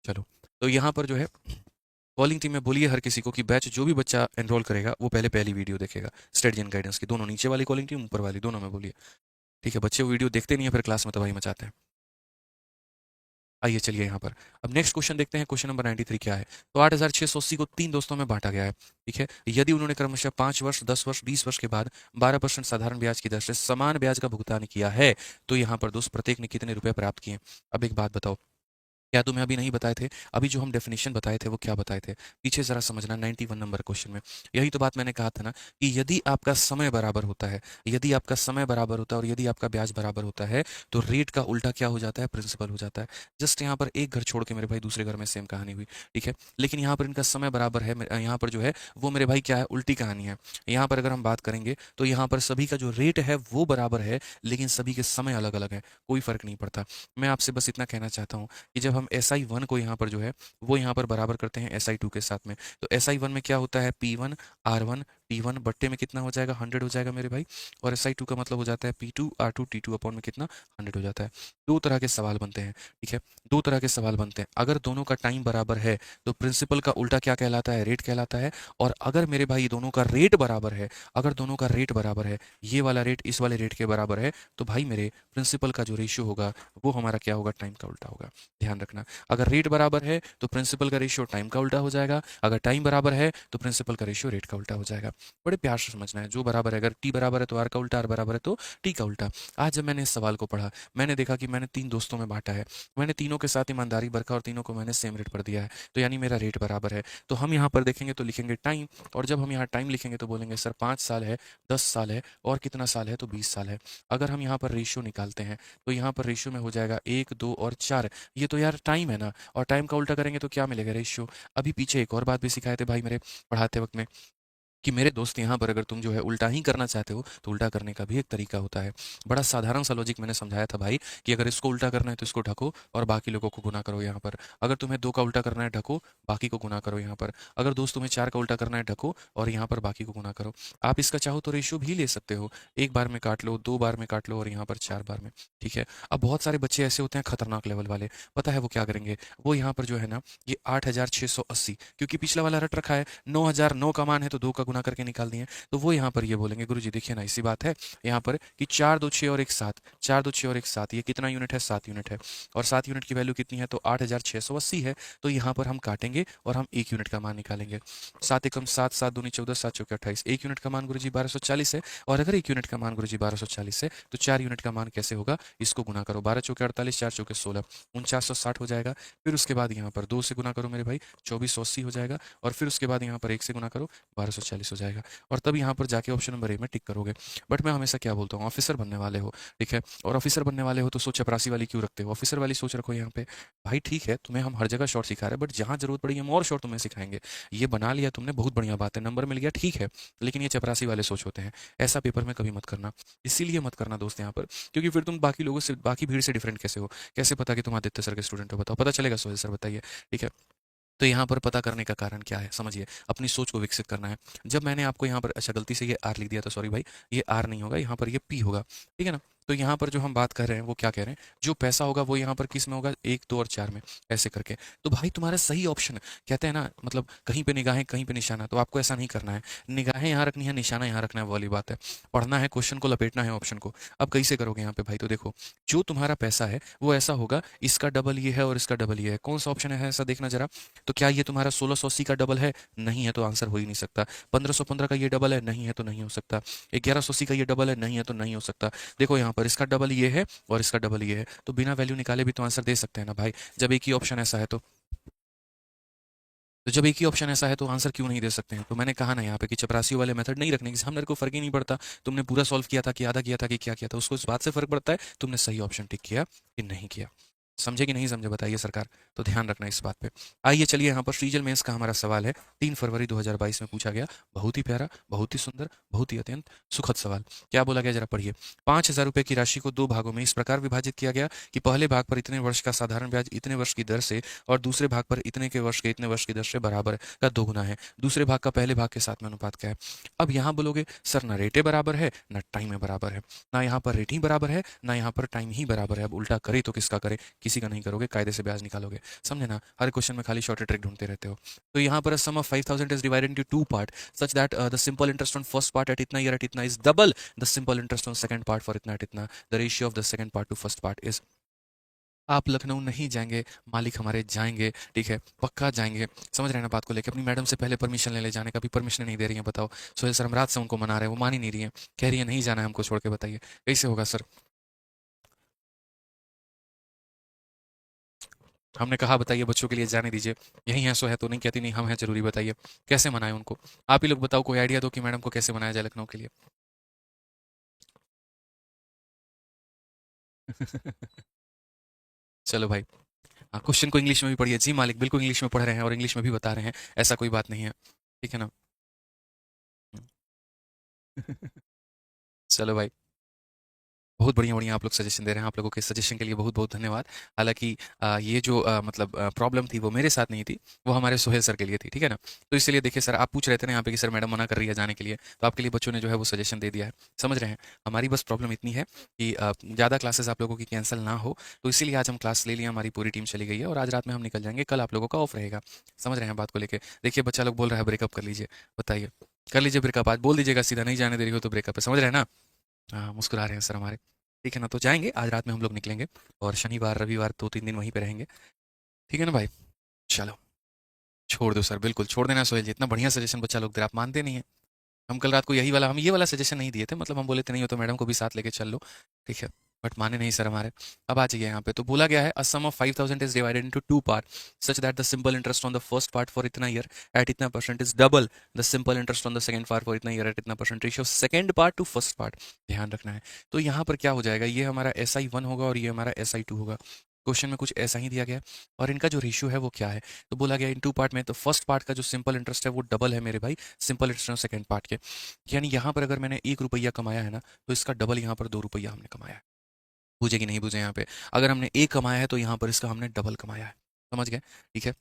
चलो। तो यहाँ पर जो है कॉलिंग टीम में बोलिए हर किसी को कि बैच जो भी बच्चा एनरोल करेगा वो पहले पहली वीडियो देखेगा स्ट्रेटजी एंड गाइडेंस की, दोनों, नीचे वाली कॉलिंग टीम, ऊपर वाली, दोनों में बोलिए, ठीक है? बच्चे वो वीडियो देखते नहीं है, फिर क्लास में तबाही मचाते हैं। आइए चलिए यहाँ पर अब नेक्स्ट क्वेश्चन देखते हैं। क्वेश्चन नंबर 93 क्या है? तो 8,680 को 3 दोस्तों में बांटा गया है, ठीक है? यदि उन्होंने क्रमशः 5 वर्ष, 10 वर्ष, 20 वर्ष के बाद 12% साधारण ब्याज की दर से समान ब्याज का भुगतान किया है, तो यहाँ पर दोस्त प्रत्येक ने कितने रुपए प्राप्त किए? अब एक बात बताओ, क्या तुम्हें अभी नहीं बताए थे? अभी जो हम डेफिनेशन बताए थे वो क्या बताए थे? पीछे जरा समझना, 91 नंबर क्वेश्चन में यही तो बात मैंने कहा था ना, कि यदि आपका समय बराबर होता है, यदि आपका समय बराबर होता है और यदि आपका ब्याज बराबर होता है, तो रेट का उल्टा क्या हो जाता है? प्रिंसिपल हो जाता है। जस्ट यहाँ पर एक घर छोड़ के मेरे भाई दूसरे घर में सेम कहानी हुई, ठीक है? लेकिन यहाँ पर इनका समय बराबर है, यहाँ पर जो है वो मेरे भाई क्या है, उल्टी कहानी है। यहाँ पर अगर हम बात करेंगे तो यहाँ पर सभी का जो रेट है वो बराबर है, लेकिन सभी के समय अलग अलग है, कोई फर्क नहीं पड़ता। मैं आपसे बस इतना कहना चाहता हूँ कि जब हम SI1 को यहाँ पर जो है वो यहाँ पर बराबर करते हैं SI2 के साथ में, तो SI1 में क्या होता है, P1 R1 T1 बट्टे में कितना हो जाएगा, 100 हो जाएगा मेरे भाई, और SI2 का मतलब हो जाता है P2 R2 T2 अपॉन में कितना, 100 हो जाता है। दो तरह के सवाल बनते हैं, ठीक है? दो तरह के सवाल बनते हैं। अगर दोनों का टाइम बराबर है तो प्रिंसिपल का उल्टा क्या कहलाता है, रेट कहलाता है। और अगर मेरे भाई दोनों का रेट बराबर है, अगर दोनों का रेट बराबर है, ये वाला रेट इस वाले रेट के बराबर है, तो भाई मेरे प्रिंसिपल का जो रेशियो होगा वो हमारा क्या होगा, टाइम का उल्टा होगा। ध्यान रखना, अगर रेट बराबर है तो प्रिंसिपल का रेशियो टाइम का उल्टा हो जाएगा, अगर टाइम बराबर है तो प्रिंसिपल का रेशियो रेट का उल्टा हो जाएगा। बड़े प्यार से समझना है, जो बराबर है, अगर टी बराबर है तो आर का उल्टा, आर बराबर है तो टी का उल्टा। आज जब मैंने इस सवाल को पढ़ा, मैंने देखा कि मैंने 3 दोस्तों में बांटा है, मैंने तीनों के साथ ईमानदारी बरखा और तीनों को मैंने सेम रेट पर दिया है, तो यानी मेरा रेट बराबर है। तो हम यहाँ पर देखेंगे तो लिखेंगे टाइम, और जब हम यहाँ टाइम लिखेंगे तो बोलेंगे सर 5 साल है, 10 साल है, और कितना साल है, तो 20 साल है। अगर हम यहाँ पर रेशियो निकालते हैं तो यहाँ पर रेशियो में हो जाएगा 1, 2 और 4, ये तो यार टाइम है ना, और टाइम का उल्टा करेंगे तो क्या मिलेगा, रेशियो। अभी पीछे एक और बात भी सिखाए थे भाई मेरे पढ़ाते वक्त में, कि मेरे दोस्त यहाँ पर अगर तुम जो है उल्टा ही करना चाहते हो तो उल्टा करने का भी एक तरीका होता है। बड़ा साधारण सा लॉजिक मैंने समझाया था भाई, कि अगर इसको उल्टा करना है तो इसको ढको और बाकी लोगों को गुना करो यहाँ पर। अगर तुम्हें 2 का उल्टा करना है, ढको, बाकी को गुना करो यहाँ पर। अगर दोस्त तुम्हें 4 का उल्टा करना है, ढको और यहाँ पर बाकी को गुना करो। आप इसका चाहो तो रेशियो भी ले सकते हो, 1 बार में काट लो, 2 बार में काट लो और यहाँ पर 4 बार में, ठीक है? अब बहुत सारे बच्चे ऐसे होते हैं खतरनाक लेवल वाले, पता है वो क्या करेंगे, वो यहाँ पर जो है ना, ये 8,680, क्योंकि पिछला वाला रट रखा है, 9,009 का मान है तो 2 का गुना करके निकाल दिए, तो वो यहाँ पर ये बोलेंगे गुरुजी देखिए ना, इसी बात है यहाँ पर कि 4 2 6 और 1 7, 4 2 6 और 1 7, ये कितना यूनिट है, 7 यूनिट है, और 7 यूनिट की वैल्यू कितनी है, तो 8,680 है। तो यहाँ पर हम काटेंगे और हम 1 यूनिट का मान निकालेंगे। 7 एकम 7, 7 दूनी 14, 7 चौके 28, 1 यूनिट का मान गुरुजी 1240 है, और अगर 1 यूनिट का मान गुरुजी 1240 है तो 4 यूनिट का मान कैसे होगा, इसको गुना करो, 12 चौके 48, 4 चौके 16, 4960 हो जाएगा। फिर उसके बाद यहाँ पर 2 से गुना करो मेरे भाई, 2480 हो जाएगा, और फिर उसके बाद यहाँ पर 1 से गुना करो, 1240 हो जाएगा, और तब यहाँ पर जाके ऑप्शन नंबर ए में टिक करोगे। बट मैं हमेशा क्या बोलता हूँ, ऑफिसर बनने वाले हो, ठीक है, और ऑफिसर बनने वाले हो तो सोच चपरासी वाली क्यों रखते हो, ऑफिसर वाली सोच रखो यहाँ पे। भाई ठीक है, तुम्हें हम हर जगह शॉर्ट सिखा रहे हैं, बट जहाँ जरूरत पड़ी हम और शॉर्ट तुम्हें सिखाएंगे। ये बना लिया तुमने, बहुत बढ़िया बात है, नंबर मिल गया, ठीक है, लेकिन ये चपरासी वाले सोच होते हैं, ऐसा पेपर में कभी मत करना। इसीलिए मत करना दोस्त यहाँ पर, क्योंकि फिर तुम बाकी लोगों से, बाकी भीड़ से डिफरेंट कैसे हो, कैसे पता कि तुम आदित्य सर के स्टूडेंट हो, बताओ, पता चलेगा? सोहेल सर बताइए, ठीक है? तो यहाँ पर पता करने का कारण क्या है, समझिए, अपनी सोच को विकसित करना है। जब मैंने आपको यहाँ पर अच्छा गलती से ये आर लिख दिया था, सॉरी भाई, ये आर नहीं होगा, यहाँ पर ये पी होगा, ठीक है ना। तो यहाँ पर जो हम बात कर रहे हैं वो क्या कह रहे हैं, जो पैसा होगा वो यहाँ पर किस में होगा, एक, दो और चार में, ऐसे करके। तो भाई तुम्हारा सही ऑप्शन, कहते हैं ना, मतलब कहीं पे निगाहें कहीं पे निशाना, तो आपको ऐसा नहीं करना है, निगाहें यहाँ रखनी है, निशाना यहाँ रखना है, वो वाली बात है। पढ़ना है, क्वेश्चन को लपेटना है ऑप्शन को। अब कैसे करोगे यहाँ पे भाई, तो देखो, जो तुम्हारा पैसा है वो ऐसा होगा, इसका डबल ये है और इसका डबल ये है, कौन सा ऑप्शन है ऐसा देखना जरा। तो क्या ये तुम्हारा 1680 का डबल है, नहीं है, तो आंसर हो ही नहीं सकता। 1515 का ये डबल है, नहीं है, तो नहीं हो सकता। 1180 का ये डबल है, नहीं है, तो नहीं हो सकता। देखो यहाँ पर इसका डबल ये है और इसका डबल ये है, तो बिना वैल्यू निकाले भी तो आंसर दे सकते हैं ना भाई, जब एक ही ऑप्शन ऐसा है तो जब एक ही ऑप्शन ऐसा है तो आंसर क्यों नहीं दे सकते हैं। तो मैंने कहा ना यहाँ पे कि चपरासी वाले मेथड नहीं रखने की, हम मेरे को फर्क ही नहीं पड़ता तुमने पूरा सॉल्व किया था कि आधा किया था कि क्या किया था, उसको इस बात से फर्क पड़ता है तुमने सही ऑप्शन टिक किया कि नहीं किया। समझे कि नहीं समझे बताइए सरकार, तो ध्यान रखना इस बात पे। आइए चलिए, यहाँ पर सीजल मेंस का हमारा सवाल है, 3 फरवरी 2022 में पूछा गया, बहुत ही प्यारा, बहुत ही सुंदर, बहुत ही अत्यंत सुखद सवाल। क्या बोला गया जरा पढ़िए। 5,000 रुपए की राशि को दो भागों में इस प्रकार विभाजित किया गया कि पहले भाग पर इतने वर्ष का साधारण ब्याज इतने वर्ष की दर से और दूसरे भाग पर इतने के वर्ष के इतने वर्ष की दर से बराबर का दोगुना है। दूसरे भाग का पहले भाग के साथ में अनुपात क्या है। अब यहाँ बोलोगे सर ना रेटे बराबर है ना टाइम में बराबर है, ना यहाँ पर रेट ही बराबर है ना यहाँ पर टाइम ही बराबर है। अब उल्टा करे तो किसका करे, किसी का नहीं करोगे, कायदे से ब्याज निकालोगे, समझे ना। हर क्वेश्चन में खाली शॉर्ट ट्रिक ढूंढते रहते हो। तो यहाँ पर sum of 5,000 is divided into two part such that the simple interest on first part at इतना ईयर एट इतना is double the simple interest on second part for इतना एट इतना। The ratio of the second part to first part is. आप लखनऊ नहीं जाएंगे, मालिक हमारे जाएंगे, ठीक है, पक्का जाएंगे। समझ रहे हैं ना बात को लेकर। अपनी मैडम से पहले परमिशन ले जाने का भी परमिशन नहीं दे रही हैं, बताओ। सोहेल सर हम रात से उनको मना रहे हैं, वो मान ही नहीं रही हैं, कह रही है नहीं जाना है हमको छोड़ के, बताइए कैसे होगा सर। हमने कहा बताइए बच्चों के लिए जाने दीजिए, यही है सो है, तो नहीं कहती नहीं हम हैं जरूरी, बताइए कैसे मनाएं उनको। आप ही लोग बताओ, कोई आइडिया दो कि मैडम को कैसे मनाया जाए लखनऊ के लिए। चलो भाई, हाँ, क्वेश्चन को इंग्लिश में भी पढ़िए जी मालिक, बिल्कुल इंग्लिश में पढ़ रहे हैं और इंग्लिश में भी बता रहे हैं, ऐसा कोई बात नहीं है, ठीक है ना। चलो भाई, बहुत बढ़िया-बढ़िया आप लोग सजेशन दे रहे हैं, आप लोगों के सजेशन के लिए बहुत-बहुत धन्यवाद। हालाँकि ये जो मतलब प्रॉब्लम थी वो मेरे साथ नहीं थी, वो हमारे सोहेल सर के लिए थी, ठीक है ना? तो इसलिए देखिए सर, आप पूछ रहे थे ना यहाँ पे कि सर मैडम मना कर रही है जाने के लिए, तो आपके लिए बच्चों ने जो है वो सजेशन दे दिया है, समझ रहे हैं? हमारी बस प्रॉब्लम इतनी है कि ज़्यादा क्लासेस आप लोगों की कैंसल ना हो, तो इसीलिए आज हम क्लास ले लिए, हमारी पूरी टीम चली गई है और आज रात में हम निकल जाएँगे, कल आप लोगों का ऑफ रहेगा। समझ रहे हैं बात को लेके? देखिए बच्चा लोग बोल रहा है ब्रेकअप कर लीजिए, बताइए, कर लीजिए ब्रेकअप, आज बोल दीजिएगा सीधा, नहीं जाने दे रही हो तो ब्रेकअप है, समझ रहे हैं ना? हाँ, मुस्कुरा रहे हैं सर हमारे। ठीक है ना, तो जाएँगे, आज रात में हम लोग निकलेंगे और शनिवार, रविवार 2-3 दिन वहीं पे रहेंगे। ठीक है ना भाई? चलो, छोड़ दो सर, बिल्कुल छोड़ देना सोहेल जी, इतना बढ़िया सजेशन बच्चा लोग दे रहा है, आप मानते नहीं हैं। हम कल रात को यही वाला, हम ये वाला सजेशन नहीं दिए थे, मतलब हम बोले थे नहीं हो तो मैडम को भी साथ लेके चल लो, ठीक है, बट माने नहीं सर हमारे। अब आ जाइए यहाँ पे, तो बोला गया है a sum of 5,000 is divided into two part such that the simple interest on the first part for इतना ईयर एट इतना percent is double the simple interest on the second part for इतना year at इतना percent, ratio second part to first part, ध्यान रखना है। तो यहाँ पर क्या हो जाएगा, ये हमारा SI1 होगा और ये हमारा SI2 होगा। क्वेश्चन में कुछ ऐसा ही दिया गया है और इनका जो रेशियो है वो क्या है, तो बोला गया इन टू पार्ट में, तो फर्स्ट पार्ट का जो सिंपल इंटरेस्ट है वो डबल है मेरे भाई सिंपल इंटरेस्ट सेकंड पार्ट के। यानी यहाँ पर अगर मैंने 1 रुपया कमाया है ना, तो इसका डबल यहाँ पर 2 रुपया हमने कमाया है। बूझे कि नहीं बूझे यहाँ पे, अगर हमने एक कमाया है तो यहाँ पर इसका हमने डबल कमाया है, समझ गए, ठीक है।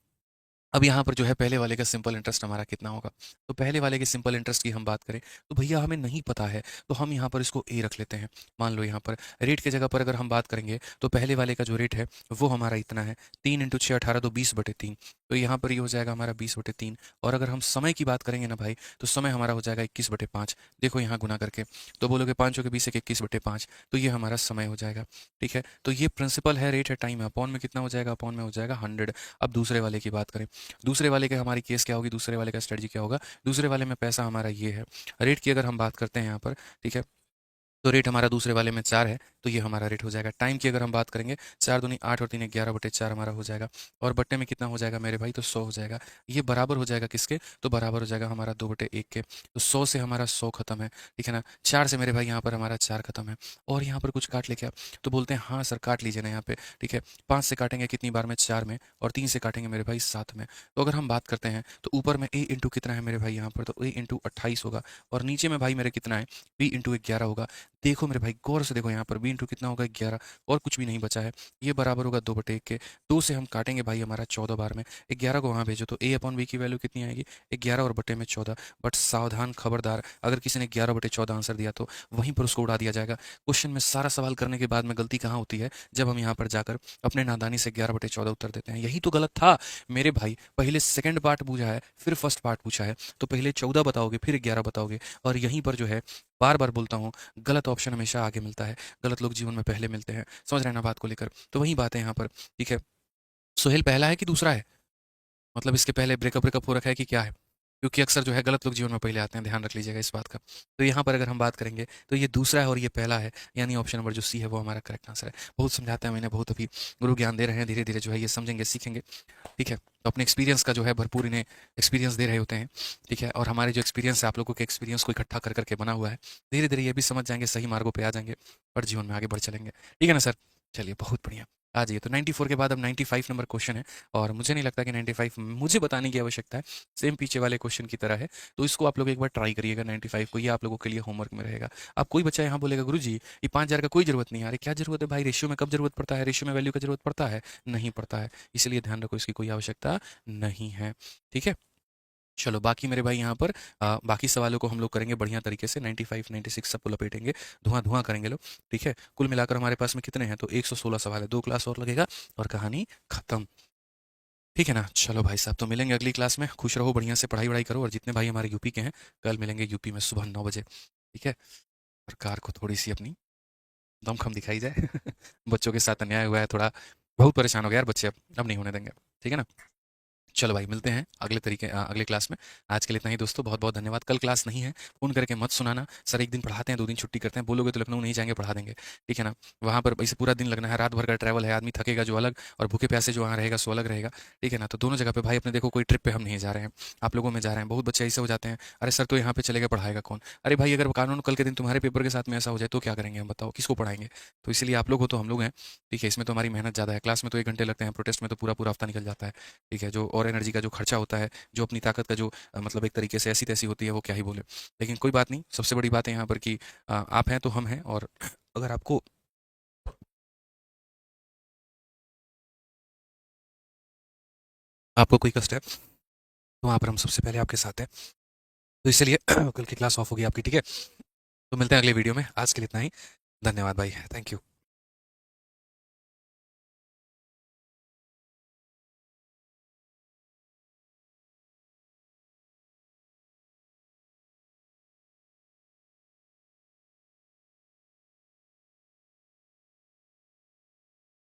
अब यहाँ पर जो है पहले वाले का सिंपल इंटरेस्ट हमारा कितना होगा, तो पहले वाले के सिंपल इंटरेस्ट की हम बात करें तो भैया हमें नहीं पता है, तो हम यहाँ पर इसको ए रख लेते हैं। मान लो यहाँ पर रेट की जगह पर अगर हम बात करेंगे तो पहले वाले का जो रेट है वो हमारा इतना है, 3 × 6 = 18, तो 20/3, तो यहाँ पर ये हो जाएगा हमारा 20/3। और अगर हम समय की बात करेंगे ना भाई, तो समय हमारा हो जाएगा 21/5, देखो यहाँ गुना करके, तो बोलोगे 5 के 20 21/5, तो ये हमारा समय हो जाएगा, ठीक है। तो ये प्रिंसिपल है, रेट है, टाइम है, अपॉन में कितना हो जाएगा, अपॉन में हो जाएगा 100। अब दूसरे वाले की बात करें, दूसरे वाले का हमारी केस क्या होगी, दूसरे वाले का स्ट्रेटजी क्या होगा, दूसरे वाले में पैसा हमारा ये है, रेट की अगर हम बात करते हैं यहाँ पर, ठीक है, तो रेट हमारा दूसरे वाले में 4 है, तो ये हमारा रेट हो जाएगा। टाइम की अगर हम बात करेंगे, 4 दूनी 8 और 3 11/4 हमारा हो जाएगा, और बट्टे में कितना हो जाएगा मेरे भाई, तो 100 हो जाएगा। ये बराबर हो जाएगा किसके, तो बराबर हो जाएगा हमारा 2/1 के, तो 100 से हमारा 100 खत्म है, ठीक है ना। 4 से मेरे भाई यहाँ पर हमारा 4 खत्म है, और यहाँ पर कुछ काट ले क्या, तो बोलते हैं हाँ सर काट लीजिए ना यहाँ पे, ठीक है। 5 से काटेंगे कितनी बार में, 4 में, और 3 से काटेंगे मेरे भाई 7 में। तो अगर हम बात करते हैं तो ऊपर में a कितना है मेरे भाई यहाँ पर, तो a × 28 होगा, और नीचे में भाई मेरे कितना है, b × 11 होगा। देखो मेरे भाई गौर से देखो यहाँ पर b इंटू कितना होगा 11 और कुछ भी नहीं बचा है। ये बराबर होगा 2/1 के। 2 से हम काटेंगे भाई हमारा 14 बार में। 11 को वहाँ भेजो तो a अपॉन b की वैल्यू कितनी आएगी 11 और बटे में 14। बट सावधान खबरदार, अगर किसी ने 11/14 आंसर दिया तो वहीं पर उसको उड़ा दिया जाएगा। क्वेश्चन में सारा सवाल करने के बाद में गलती कहाँ होती है, जब हम यहाँ पर जाकर अपने नादानी से 11/14 उत्तर देते हैं। यही तो गलत था मेरे भाई। पहले सेकंड पार्ट पूछा है फिर फर्स्ट पार्ट पूछा है, तो पहले 14 बताओगे फिर 11 बताओगे, और यहीं पर जो है बार बार बोलता हूँ गलत ऑप्शन हमेशा आगे मिलता है। गलत लोग जीवन में पहले मिलते हैं। समझ रहे हैं ना बात को लेकर? तो वही बात है यहाँ पर। ठीक है, सोहेल पहला है कि दूसरा है? मतलब इसके पहले ब्रेकअप ब्रेकअप हो रखा है कि क्या है? क्योंकि अक्सर जो है गलत लोग जीवन में पहले आते हैं, ध्यान रख लीजिएगा इस बात का। तो यहाँ पर अगर हम बात करेंगे तो ये दूसरा है और ये पहला है, यानी ऑप्शन नंबर जो सी है वो हमारा करेक्ट आंसर है। बहुत समझाते हैं मैंने, बहुत अभी गुरु ज्ञान दे रहे हैं, धीरे धीरे जो है ये समझेंगे सीखेंगे। ठीक है, तो अपने एक्सपीरियंस का जो है भरपूर इन्हें एक्सपीरियंस दे रहे होते हैं। ठीक है, और हमारे जो एक्सपीरियंस है आप लोगों के एक्सपीरियंस को इकट्ठा कर करके बना हुआ है। धीरे धीरे ये भी समझ जाएंगे, सही मार्गों पे आ जाएंगे और जीवन में आगे बढ़ चलेंगे। ठीक है ना सर? चलिए बहुत बढ़िया। आ जाइए, तो 94 के बाद अब 95 नंबर क्वेश्चन है, और मुझे नहीं लगता कि 95 मुझे बताने की आवश्यकता है, सेम पीछे वाले क्वेश्चन की तरह है। तो इसको आप लोग एक बार ट्राई करिएगा 95 को, ये आप लोगों के लिए होमवर्क में रहेगा। अब कोई बच्चा यहाँ बोलेगा गुरुजी ये 5000 का कोई जरूरत नहीं है। अरे क्या जरूरत है भाई, रेशियो में कब जरूरत पड़ता है? रेशियो में वैल्यू का जरूरत पड़ता है? नहीं पड़ता है, इसलिए ध्यान रखो इसकी कोई आवश्यकता नहीं है। ठीक है, चलो बाकी मेरे भाई यहाँ पर बाकी सवालों को हम लोग करेंगे बढ़िया तरीके से। 95 96 सबको लपेटेंगे, धुआं धुआं करेंगे लोग। ठीक है, कुल मिलाकर हमारे पास में कितने हैं, तो 116 सवाल है। 2 क्लास और लगेगा और कहानी खत्म। ठीक है ना? चलो भाई साहब, तो मिलेंगे अगली क्लास में। खुश रहो, बढ़िया से पढ़ाई वढ़ाई करो, और जितने भाई हमारे यूपी के हैं कल मिलेंगे यूपी में सुबह 9 बजे। ठीक है, सरकार को थोड़ी सी अपनी दमखम दिखाई जाए। बच्चों के साथ अन्याय हुआ है थोड़ा, बहुत परेशान हो गया यार बच्चे, अब नहीं होने देंगे। ठीक है ना? चलो भाई मिलते हैं अगले क्लास में। आज के लिए इतना ही दोस्तों, बहुत बहुत धन्यवाद। कल क्लास नहीं है, फ़ोन करके मत सुनाना। सर एक दिन पढ़ाते हैं 2 दिन छुट्टी करते हैं, बोलोगे तो लखनऊ नहीं जाएंगे, पढ़ा देंगे। ठीक है ना? वहाँ पर वैसे पूरा दिन लगना है, रात भर का ट्रैवल है, आदमी थकेगा जो अलग, और भूखे प्यासे जो वहाँ रहेगा सो अलग रहेगा। ठीक है ना? तो दोनों जगह पे भाई अपने देखो, कोई ट्रिप पे हम नहीं जा रहे हैं, आप लोगों में जा रहे हैं। बहुत बच्चे ऐसे हो जाते हैं, अरे सर तो यहाँ पे चलेगा, पढ़ाएगा कौन? अरे भाई अगर कानून कल के दिन तुम्हारे पेपर के साथ में ऐसा हो जाए तो क्या करेंगे हम, बताओ किसको पढ़ाएंगे? तो इसलिए आप लोग हो तो हम लोग हैं। ठीक है, इसमें तो हमारी मेहनत ज़्यादा है। क्लास में तो 1 घंटे लगते हैं, प्रोटेस्ट में तो पूरा पूरा हफ्ता निकल जाता है। ठीक है, जो और एनर्जी का जो खर्चा होता है, जो अपनी ताकत का जो मतलब एक तरीके से ऐसी-तैसी होती है, वो क्या ही बोले। लेकिन कोई बात नहीं, सबसे बड़ी बात है यहाँ पर कि आप हैं तो हम हैं, और अगर आपको कोई कष्ट है, तो वहाँ पर हम सबसे पहले आपके साथ हैं। तो इसलिए कल की क्लास ऑफ होगी आपकी, ठीक है? तो मिलते हैं अगले वीडियो में। आज के लिए इतना ही। धन्यवाद भाई, थैंक यू।